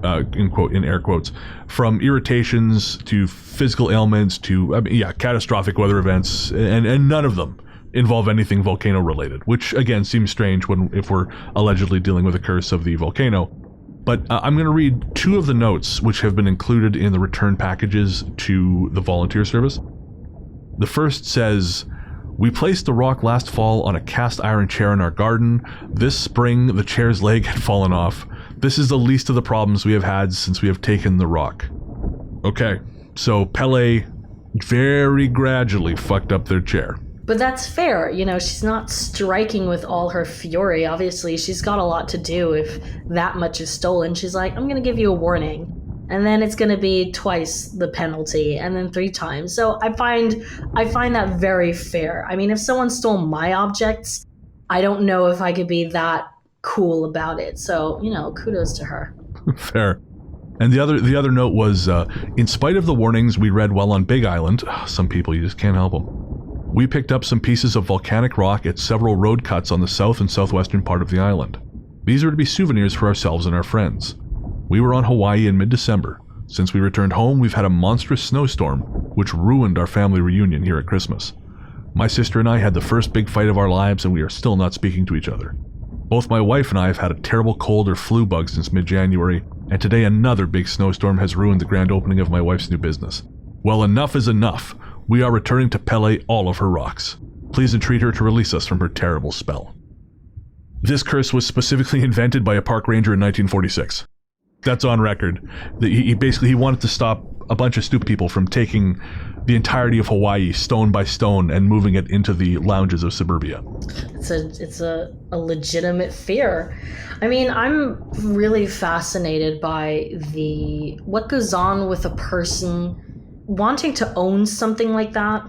Speaker 1: in air quotes, from irritations to physical ailments to, catastrophic weather events, and none of them involve anything volcano related, which again seems strange if we're allegedly dealing with a curse of the volcano. But I'm going to read two of the notes which have been included in the return packages to the volunteer service. The first says, "We placed the rock last fall on a cast iron chair in our garden. This spring the chair's leg had fallen off. This is the least of the problems we have had since we have taken the rock." Okay, so Pele very gradually fucked up their chair.
Speaker 2: But that's fair. She's not striking with all her fury. Obviously, she's got a lot to do if that much is stolen. She's like, I'm going to give you a warning. And then it's going to be twice the penalty, and then 3 times. So I find that very fair. I mean, if someone stole my objects, I don't know if I could be that cool about it. So, kudos to her.
Speaker 1: Fair. And the other note was, in spite of the warnings we read while on Big Island, some people, you just can't help them. We picked up some pieces of volcanic rock at several road cuts on the south and southwestern part of the island. These are to be souvenirs for ourselves and our friends. We were on Hawaii in mid-December. Since we returned home, we've had a monstrous snowstorm, which ruined our family reunion here at Christmas. My sister and I had the first big fight of our lives, and we are still not speaking to each other. Both my wife and I have had a terrible cold or flu bug since mid-January, and today another big snowstorm has ruined the grand opening of my wife's new business. Well, enough is enough. We are returning to Pele all of her rocks. Please entreat her to release us from her terrible spell. This curse was specifically invented by a park ranger in 1946. That's on record. He wanted to stop a bunch of stupid people from taking the entirety of Hawaii stone by stone and moving it into the lounges of suburbia.
Speaker 2: It's a legitimate fear. I mean, I'm really fascinated by what goes on with a person wanting to own something like that,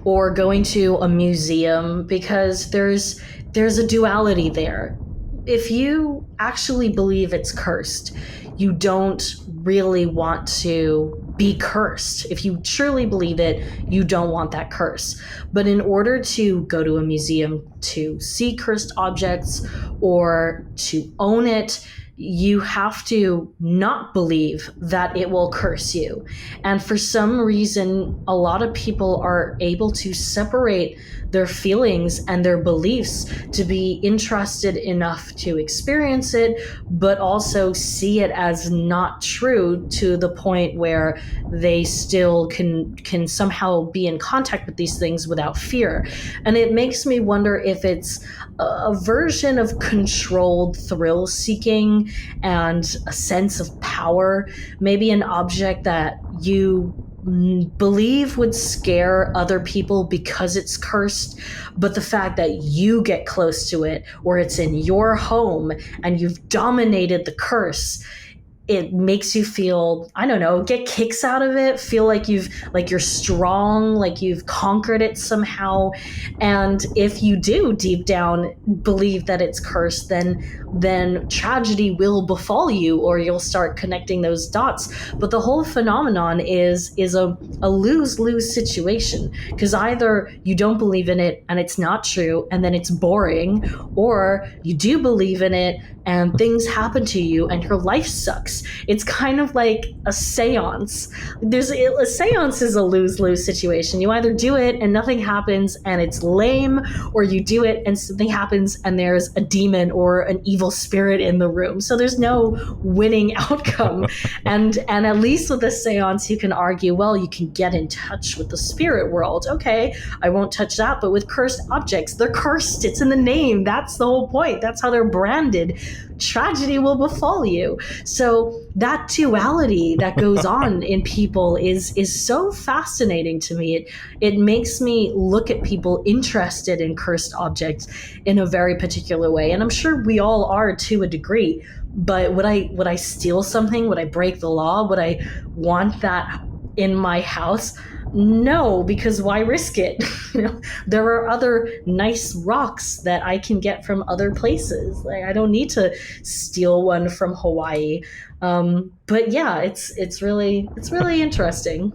Speaker 2: or going to a museum, because there's a duality there. If you actually believe it's cursed, you don't really want to be cursed. If you truly believe it, you don't want that curse. But in order to go to a museum to see cursed objects or to own it, you have to not believe that it will curse you. And for some reason, a lot of people are able to separate their feelings and their beliefs to be interested enough to experience it, but also see it as not true to the point where they still can somehow be in contact with these things without fear. And it makes me wonder if it's a version of controlled thrill seeking and a sense of power, maybe an object that you believe would scare other people because it's cursed, but the fact that you get close to it or it's in your home and you've dominated the curse, it makes you feel, I don't know, get kicks out of it, feel like you're strong, like you've conquered it somehow. And if you do deep down believe that it's cursed, then tragedy will befall you, or you'll start connecting those dots. But the whole phenomenon is a lose-lose situation, because either you don't believe in it and it's not true and then it's boring, or you do believe in it and things happen to you and your life sucks. It's kind of like a seance. A seance is a lose-lose situation. You either do it and nothing happens and it's lame, or you do it and something happens and there's a demon or an evil spirit in the room. So there's no winning outcome. and at least with a seance, you can argue, well, you can get in touch with the spirit world. Okay, I won't touch that. But with cursed objects, they're cursed. It's in the name. That's the whole point. That's how they're branded. Tragedy will befall you. So that duality that goes on in people is so fascinating to me. It makes me look at people interested in cursed objects in a very particular way. And I'm sure we all are to a degree. But would I steal something? Would I break the law? Would I want that in my house? No, because why risk it? There are other nice rocks that I can get from other places. Like, I don't need to steal one from Hawaii. But yeah, it's really interesting.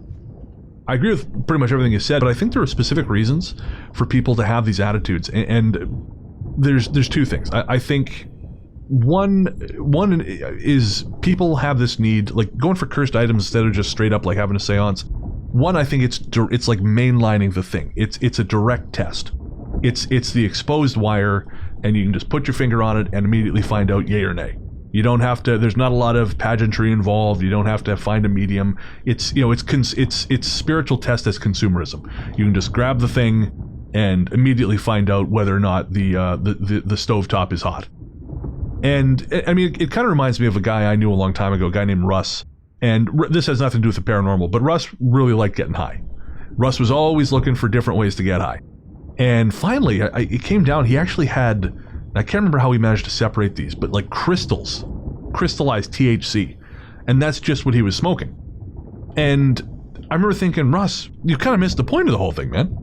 Speaker 1: I agree with pretty much everything you said, but I think there are specific reasons for people to have these attitudes, and there's two things. I think one is people have this need, like going for cursed items instead of just straight up like having a seance. One, I think it's like mainlining the thing. It's a direct test. It's the exposed wire, and you can just put your finger on it and immediately find out yay or nay. You don't have to. There's not a lot of pageantry involved. You don't have to find a medium. It's spiritual test as consumerism. You can just grab the thing and immediately find out whether or not the stovetop is hot. And I mean, it kind of reminds me of a guy I knew a long time ago, a guy named Russ. And this has nothing to do with the paranormal, but Russ really liked getting high. Russ was always looking for different ways to get high. And finally, it came down, he actually had, I can't remember how he managed to separate these, but like crystallized THC. And that's just what he was smoking. And I remember thinking, Russ, you kind of missed the point of the whole thing, man.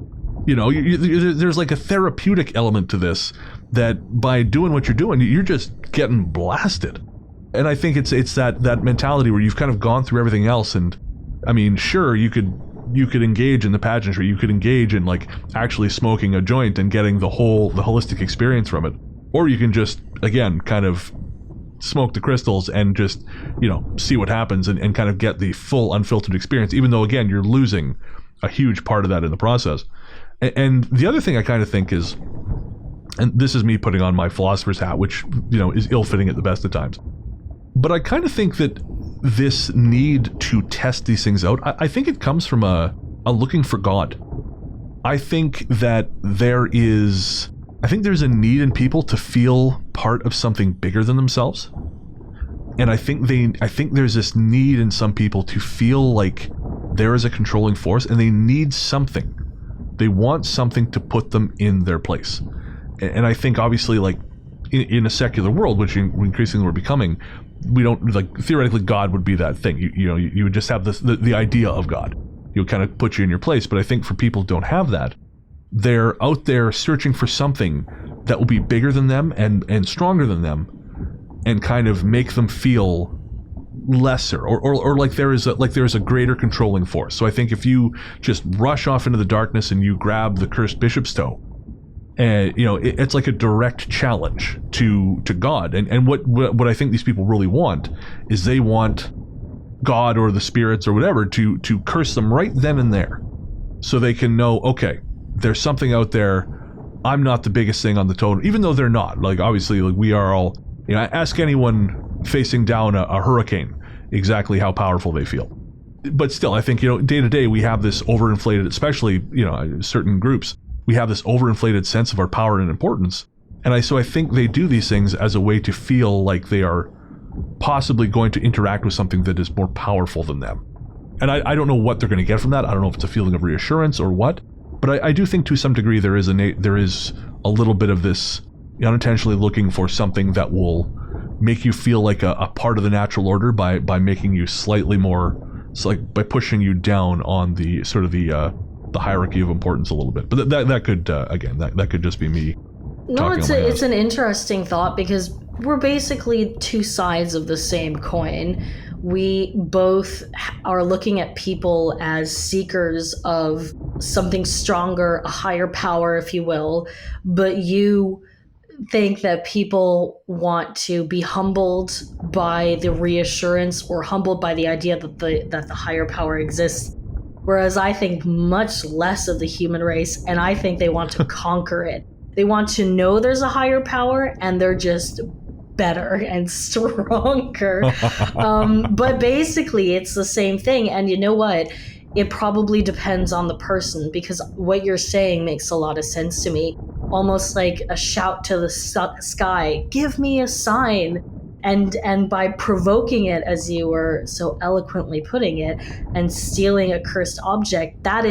Speaker 1: You know, there's like a therapeutic element to this, that by doing what you're doing, you're just getting blasted. And I think it's that mentality where you've kind of gone through everything else, and I mean, sure, you could engage in the pageantry, you could engage in like actually smoking a joint and getting the holistic experience from it, or you can just, again, kind of smoke the crystals and just, you know, see what happens and kind of get the full unfiltered experience, even though, again, you're losing a huge part of that in the process. And the other thing I kind of think is, and this is me putting on my philosopher's hat, which, you know, is ill-fitting at the best of times, but I kind of think that this need to test these things out, I think it comes from a looking for God. I think that there's a need in people to feel part of something bigger than themselves. And I think there's this need in some people to feel like there is a controlling force, and they need something. They want something to put them in their place. And I think, obviously, like in a secular world, which increasingly we're becoming, we don't, like, theoretically God would be that thing. You would just have the idea of God. It would kind of put you in your place. But I think for people who don't have that, they're out there searching for something that will be bigger than them and stronger than them, and kind of make them feel lesser, or like there is a greater controlling force. So I think if you just rush off into the darkness and you grab the cursed bishop's toe, and you know, it's like a direct challenge to God. And what I think these people really want is they want God or the spirits or whatever to curse them right then and there, so they can know, okay, there's something out there. I'm not the biggest thing on the totem, even though they're not. Like, obviously, like, we are all, ask anyone facing down a hurricane exactly how powerful they feel. But still, I think, day to day, we have this overinflated, especially, certain groups, we have this overinflated sense of our power and importance. And so I think they do these things as a way to feel like they are possibly going to interact with something that is more powerful than them. And I don't know what they're going to get from that. I don't know if it's a feeling of reassurance or what. But I do think to some degree there is a little bit of this unintentionally looking for something that will make you feel like a part of the natural order by making you slightly more, by pushing you down on the sort of the hierarchy of importance a little bit. But that could that could just be me.
Speaker 2: No, it's an interesting thought, because we're basically two sides of the same coin. We both are looking at people as seekers of something stronger, a higher power, if you will. But you think that people want to be humbled by the reassurance, or humbled by the idea that the higher power exists. Whereas I think much less of the human race, and I think they want to conquer it. They want to know there's a higher power, and they're just better and stronger. But basically, it's the same thing. And you know what? It probably depends on the person, because what you're saying makes a lot of sense to me. Almost like a shout to the sky, give me a sign. And by provoking it, as you were so eloquently putting it, and stealing a cursed object, that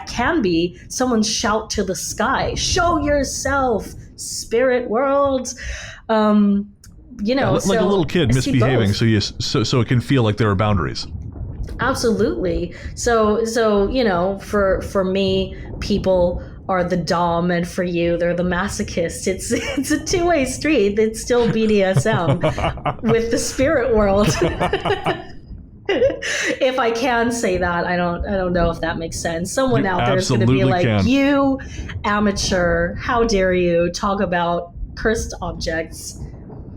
Speaker 2: can be someone's shout to the sky. Show yourself, spirit world.
Speaker 1: Like a little kid misbehaving, so it can feel like there are boundaries.
Speaker 2: Absolutely. So for me, people are the dom, and for you, they're the masochist. It's a two-way street. It's still BDSM with the spirit world. If I can say that, I don't know if that makes sense. Someone out there is going to be like, you amateur, how dare you talk about cursed objects.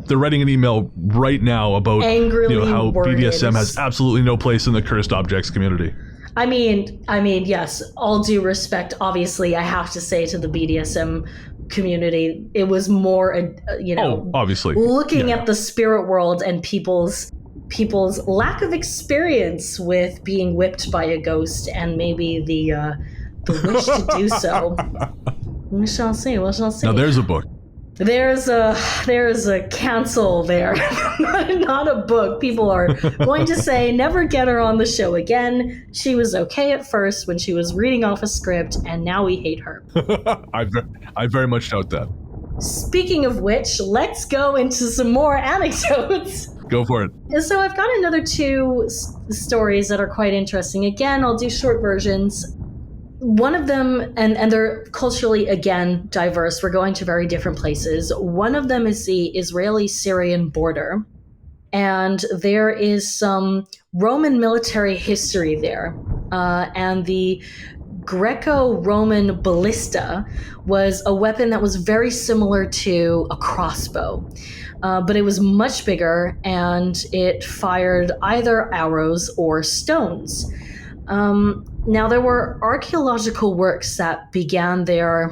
Speaker 1: They're writing an email right now about how BDSM has absolutely no place in the cursed objects community.
Speaker 2: I mean, yes, all due respect, obviously, I have to say to the BDSM community, it was more,
Speaker 1: obviously,
Speaker 2: looking at the spirit world and people's lack of experience with being whipped by a ghost, and maybe the wish to do so. We shall see.
Speaker 1: Now there's a book.
Speaker 2: There's a cancel there. Not a book. People are going to say, never get her on the show again. She was okay at first when she was reading off a script, and now we hate her.
Speaker 1: I very much doubt that.
Speaker 2: Speaking of which, let's go into some more anecdotes.
Speaker 1: Go for it.
Speaker 2: So I've got another two stories that are quite interesting. Again, I'll do short versions. One of them, and they're culturally, again, diverse. We're going to very different places. One of them is the Israeli-Syrian border. And there is some Roman military history there. And the Greco-Roman ballista was a weapon that was very similar to a crossbow. But it was much bigger, and it fired either arrows or stones. Now, there were archaeological works that began there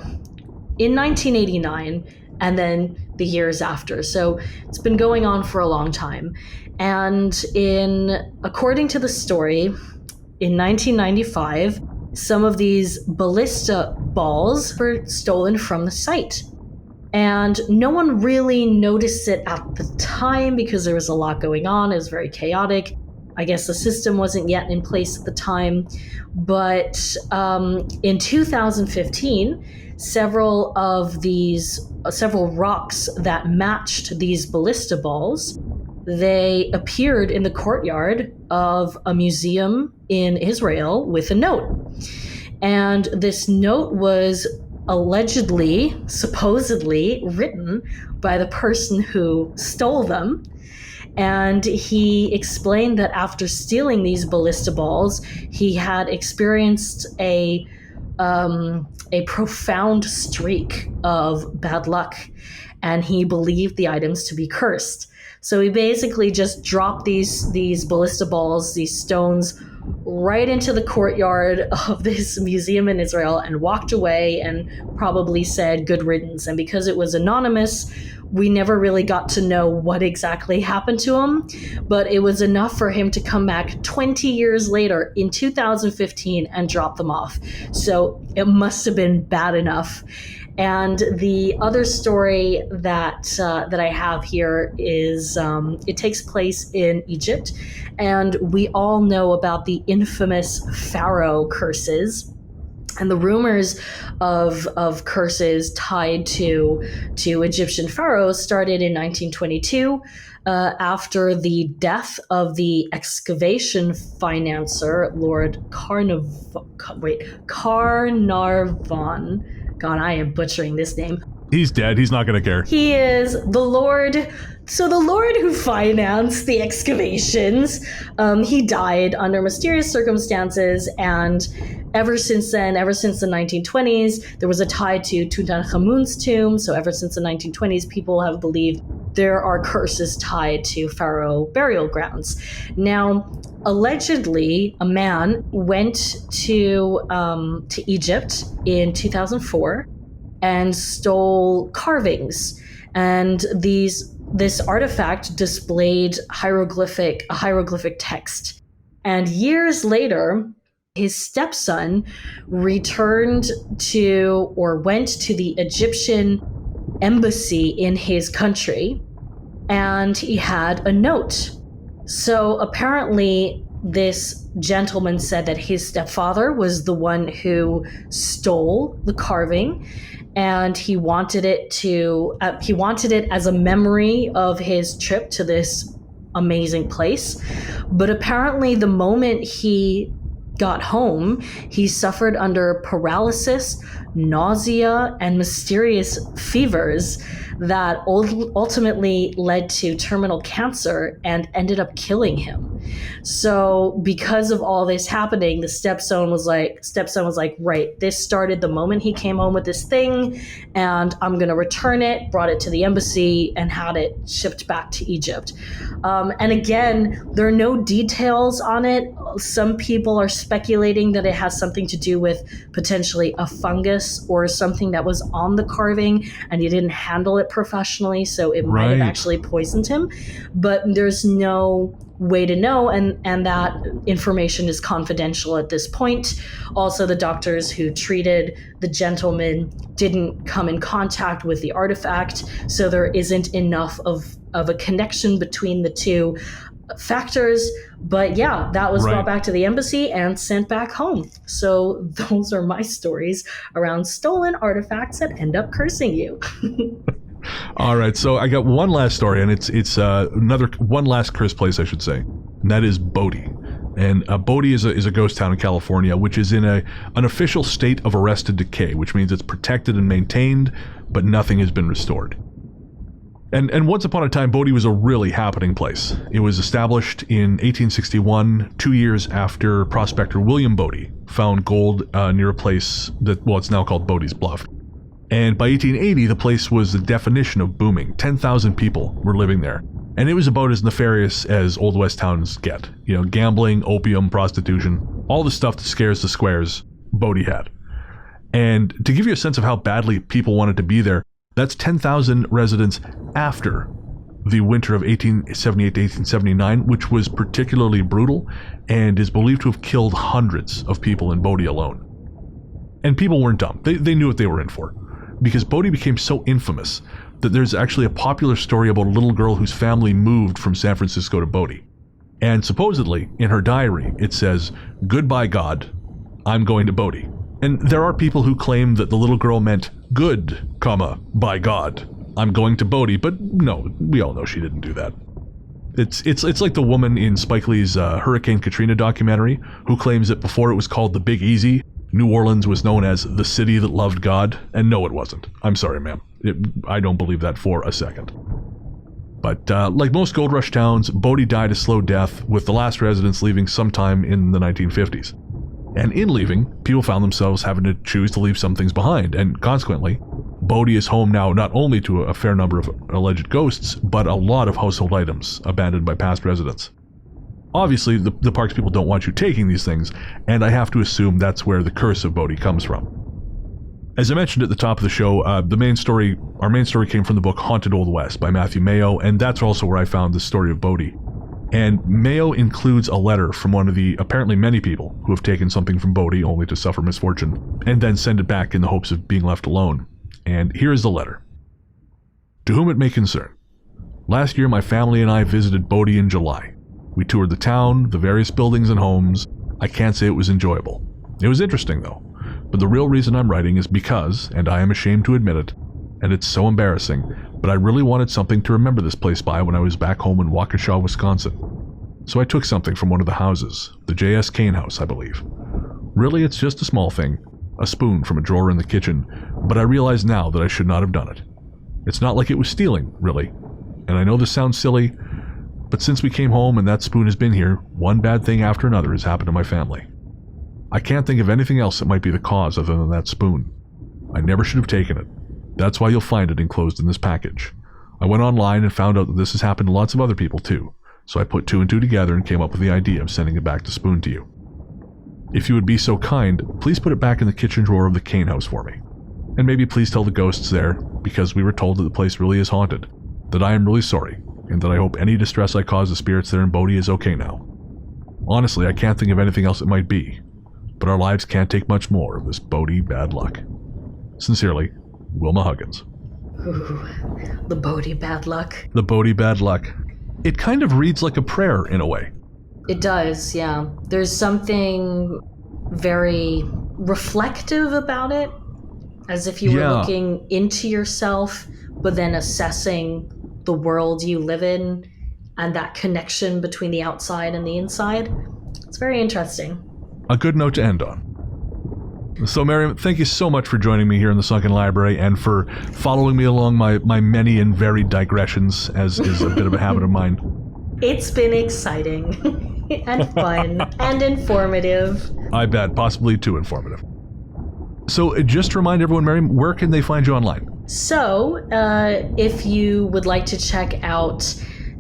Speaker 2: in 1989 and then the years after. So it's been going on for a long time. And according to the story, in 1995, some of these ballista balls were stolen from the site. And no one really noticed it at the time because there was a lot going on. It was very chaotic. I guess the system wasn't yet in place at the time. But in 2015, several rocks that matched these ballista balls, they appeared in the courtyard of a museum in Israel with a note. And this note was supposedly written by the person who stole them. And he explained that after stealing these ballista balls, he had experienced a profound streak of bad luck. and he believed the items to be cursed. So he basically just dropped these ballista balls, these stones, right into the courtyard of this museum in Israel and walked away and probably said good riddance. And because it was anonymous, we never really got to know what exactly happened to him, but it was enough for him to come back 20 years later in 2015 and drop them off. So it must have been bad enough. And the other story that I have here is it takes place in Egypt, and we all know about the infamous pharaoh curses. And the rumors of curses tied to Egyptian pharaohs started in 1922 after the death of the excavation financier, Lord Carnarvon. God, I am butchering this name.
Speaker 1: He's dead. He's not going to care.
Speaker 2: He is the Lord. So the Lord who financed the excavations, he died under mysterious circumstances, and ever since then, ever since the 1920s, there was a tie to Tutankhamun's tomb. So ever since the 1920s, people have believed there are curses tied to pharaoh burial grounds. Now, allegedly, a man went to Egypt in 2004 and stole carvings, and this artifact displayed a hieroglyphic text. And years later, his stepson went to the Egyptian embassy in his country, and he had a note. So apparently this gentleman said that his stepfather was the one who stole the carving, and he wanted it as a memory of his trip to this amazing place. But apparently the moment he got home, he suffered under paralysis, nausea, and mysterious fevers that ultimately led to terminal cancer and ended up killing him. So because of all this happening, the stepson was like, right, this started the moment he came home with this thing, and I'm going to return it, brought it to the embassy, and had it shipped back to Egypt. And again, there are no details on it. Some people are speculating that it has something to do with potentially a fungus or something that was on the carving, and he didn't handle it professionally, so it might have actually poisoned him. But there's no way to know, and that information is confidential at this point. Also, the doctors who treated the gentleman didn't come in contact with the artifact, so there isn't enough of a connection between the two factors. But yeah, that was brought back to the embassy and sent back home. So those are my stories around stolen artifacts that end up cursing you.
Speaker 1: All right, so I got one last story, and it's one last cursed place, I should say, and that is Bodie. And Bodie is a ghost town in California, which is in an official state of arrested decay, which means it's protected and maintained, but nothing has been restored. And once upon a time, Bodie was a really happening place. It was established in 1861, 2 years after prospector William Bodie found gold near a place that, well, it's now called Bodie's Bluff. And by 1880, the place was the definition of booming. 10,000 people were living there. And it was about as nefarious as Old West towns get. You know, gambling, opium, prostitution, all the stuff that scares the squares, Bodie had. And to give you a sense of how badly people wanted to be there, that's 10,000 residents after the winter of 1878 to 1879, which was particularly brutal and is believed to have killed hundreds of people in Bodie alone. And people weren't dumb. They knew what they were in for. Because Bodie became so infamous that there's actually a popular story about a little girl whose family moved from San Francisco to Bodie. And supposedly, in her diary, it says, "Goodbye, God, I'm going to Bodie." And there are people who claim that the little girl meant, "Good, by God, I'm going to Bodie," but no, we all know she didn't do that. It's like the woman in Spike Lee's Hurricane Katrina documentary who claims that before it was called the Big Easy, New Orleans was known as the city that loved God, and no, it wasn't. I'm sorry, ma'am. I don't believe that for a second. But like most gold rush towns, Bodie died a slow death, with the last residents leaving sometime in the 1950s. And in leaving, people found themselves having to choose to leave some things behind, and consequently, Bodhi is home now not only to a fair number of alleged ghosts, but a lot of household items abandoned by past residents. Obviously, the park's people don't want you taking these things, and I have to assume that's where the curse of Bodhi comes from. As I mentioned at the top of the show, our main story came from the book Haunted Old West by Matthew Mayo, and that's also where I found the story of Bodhi. And Mayo includes a letter from one of the apparently many people who have taken something from Bodhi only to suffer misfortune, and then send it back in the hopes of being left alone. And here is the letter. To whom it may concern. Last year my family and I visited Bodhi in July. We toured the town, the various buildings and homes. I can't say it was enjoyable. It was interesting though. But the real reason I'm writing is because, and I am ashamed to admit it, and it's so embarrassing, but I really wanted something to remember this place by when I was back home in Waukesha, Wisconsin. So I took something from one of the houses, the J.S. Kane house, I believe. Really, it's just a small thing, a spoon from a drawer in the kitchen, but I realize now that I should not have done it. It's not like it was stealing, really. And I know this sounds silly, but since we came home and that spoon has been here, one bad thing after another has happened to my family. I can't think of anything else that might be the cause other than that spoon. I never should have taken it. That's why you'll find it enclosed in this package. I went online and found out that this has happened to lots of other people too, so I put 2 and 2 together and came up with the idea of sending it back to Spoon to you. If you would be so kind, please put it back in the kitchen drawer of the Kane house for me. And maybe please tell the ghosts there, because we were told that the place really is haunted, that I am really sorry, and that I hope any distress I caused the spirits there in Bodhi is okay now. Honestly, I can't think of anything else it might be, but our lives can't take much more of this Bodhi bad luck. Sincerely, Wilma Huggins.
Speaker 2: Ooh, the Bodhi bad luck.
Speaker 1: The Bodhi bad luck. It kind of reads like a prayer in a way.
Speaker 2: It does, yeah. There's something very reflective about it, as if you were looking into yourself, but then assessing the world you live in and that connection between the outside and the inside. It's very interesting.
Speaker 1: A good note to end on. So, Mariam, thank you so much for joining me here in the Sunken Library and for following me along my many and varied digressions, as is a bit of a habit of mine.
Speaker 2: It's been exciting and fun and informative.
Speaker 1: I bet, possibly too informative. So, just to remind everyone, Mariam, where can they find you online?
Speaker 2: So, if you would like to check out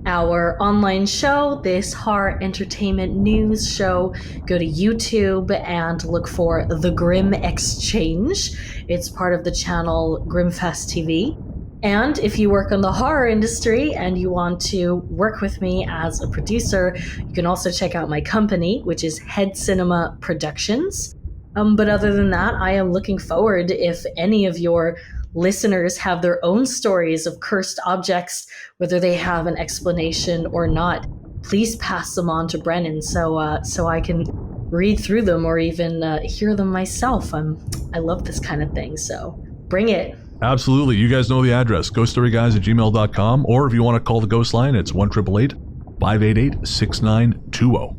Speaker 2: our online show, this horror entertainment news show, go to YouTube and look for The Grimm Exchange. It's part of the channel Grimmfest TV. And if you work in the horror industry and you want to work with me as a producer, you can also check out my company, which is Head Cinema Productions. But other than that, I am looking forward if any of your listeners have their own stories of cursed objects, whether they have an explanation or not. Please pass them on to Brennan so I can read through them or even hear them myself. I love this kind of thing, so bring it.
Speaker 1: Absolutely. You guys know the address, ghoststoryguys@gmail.com, or if you want to call the ghost line, it's 1-888-588-6920.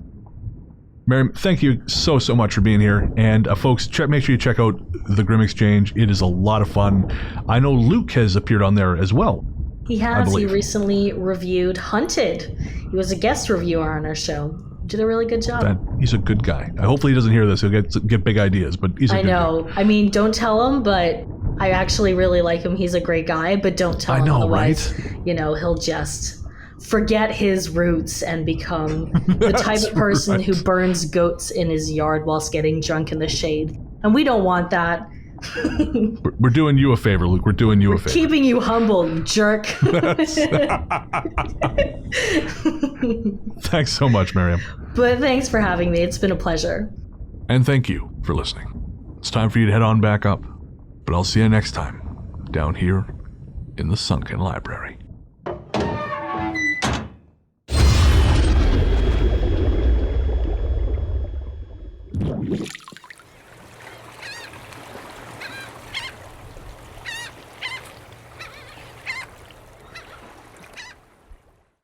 Speaker 1: Mariam, thank you so much for being here. And folks, make sure you check out The Grimm Exchange. It is a lot of fun. I know Luke has appeared on there as well.
Speaker 2: He has. He recently reviewed Hunted. He was a guest reviewer on our show. Did a really good job.
Speaker 1: He's a good guy. Hopefully he doesn't hear this. He'll get big ideas, but he's a good guy. I know.
Speaker 2: I mean, don't tell him, but I actually really like him. He's a great guy, but don't tell him. I know, otherwise, right? He'll just forget his roots and become the type of person right. who burns goats in his yard whilst getting drunk in the shade. And we don't want that.
Speaker 1: We're doing you a favor, Luke. We're doing you a favor.
Speaker 2: Keeping you humble, you jerk.
Speaker 1: Thanks so much, Mariam.
Speaker 2: But thanks for having me. It's been a pleasure.
Speaker 1: And thank you for listening. It's time for you to head on back up. But I'll see you next time, down here in the Sunken Library.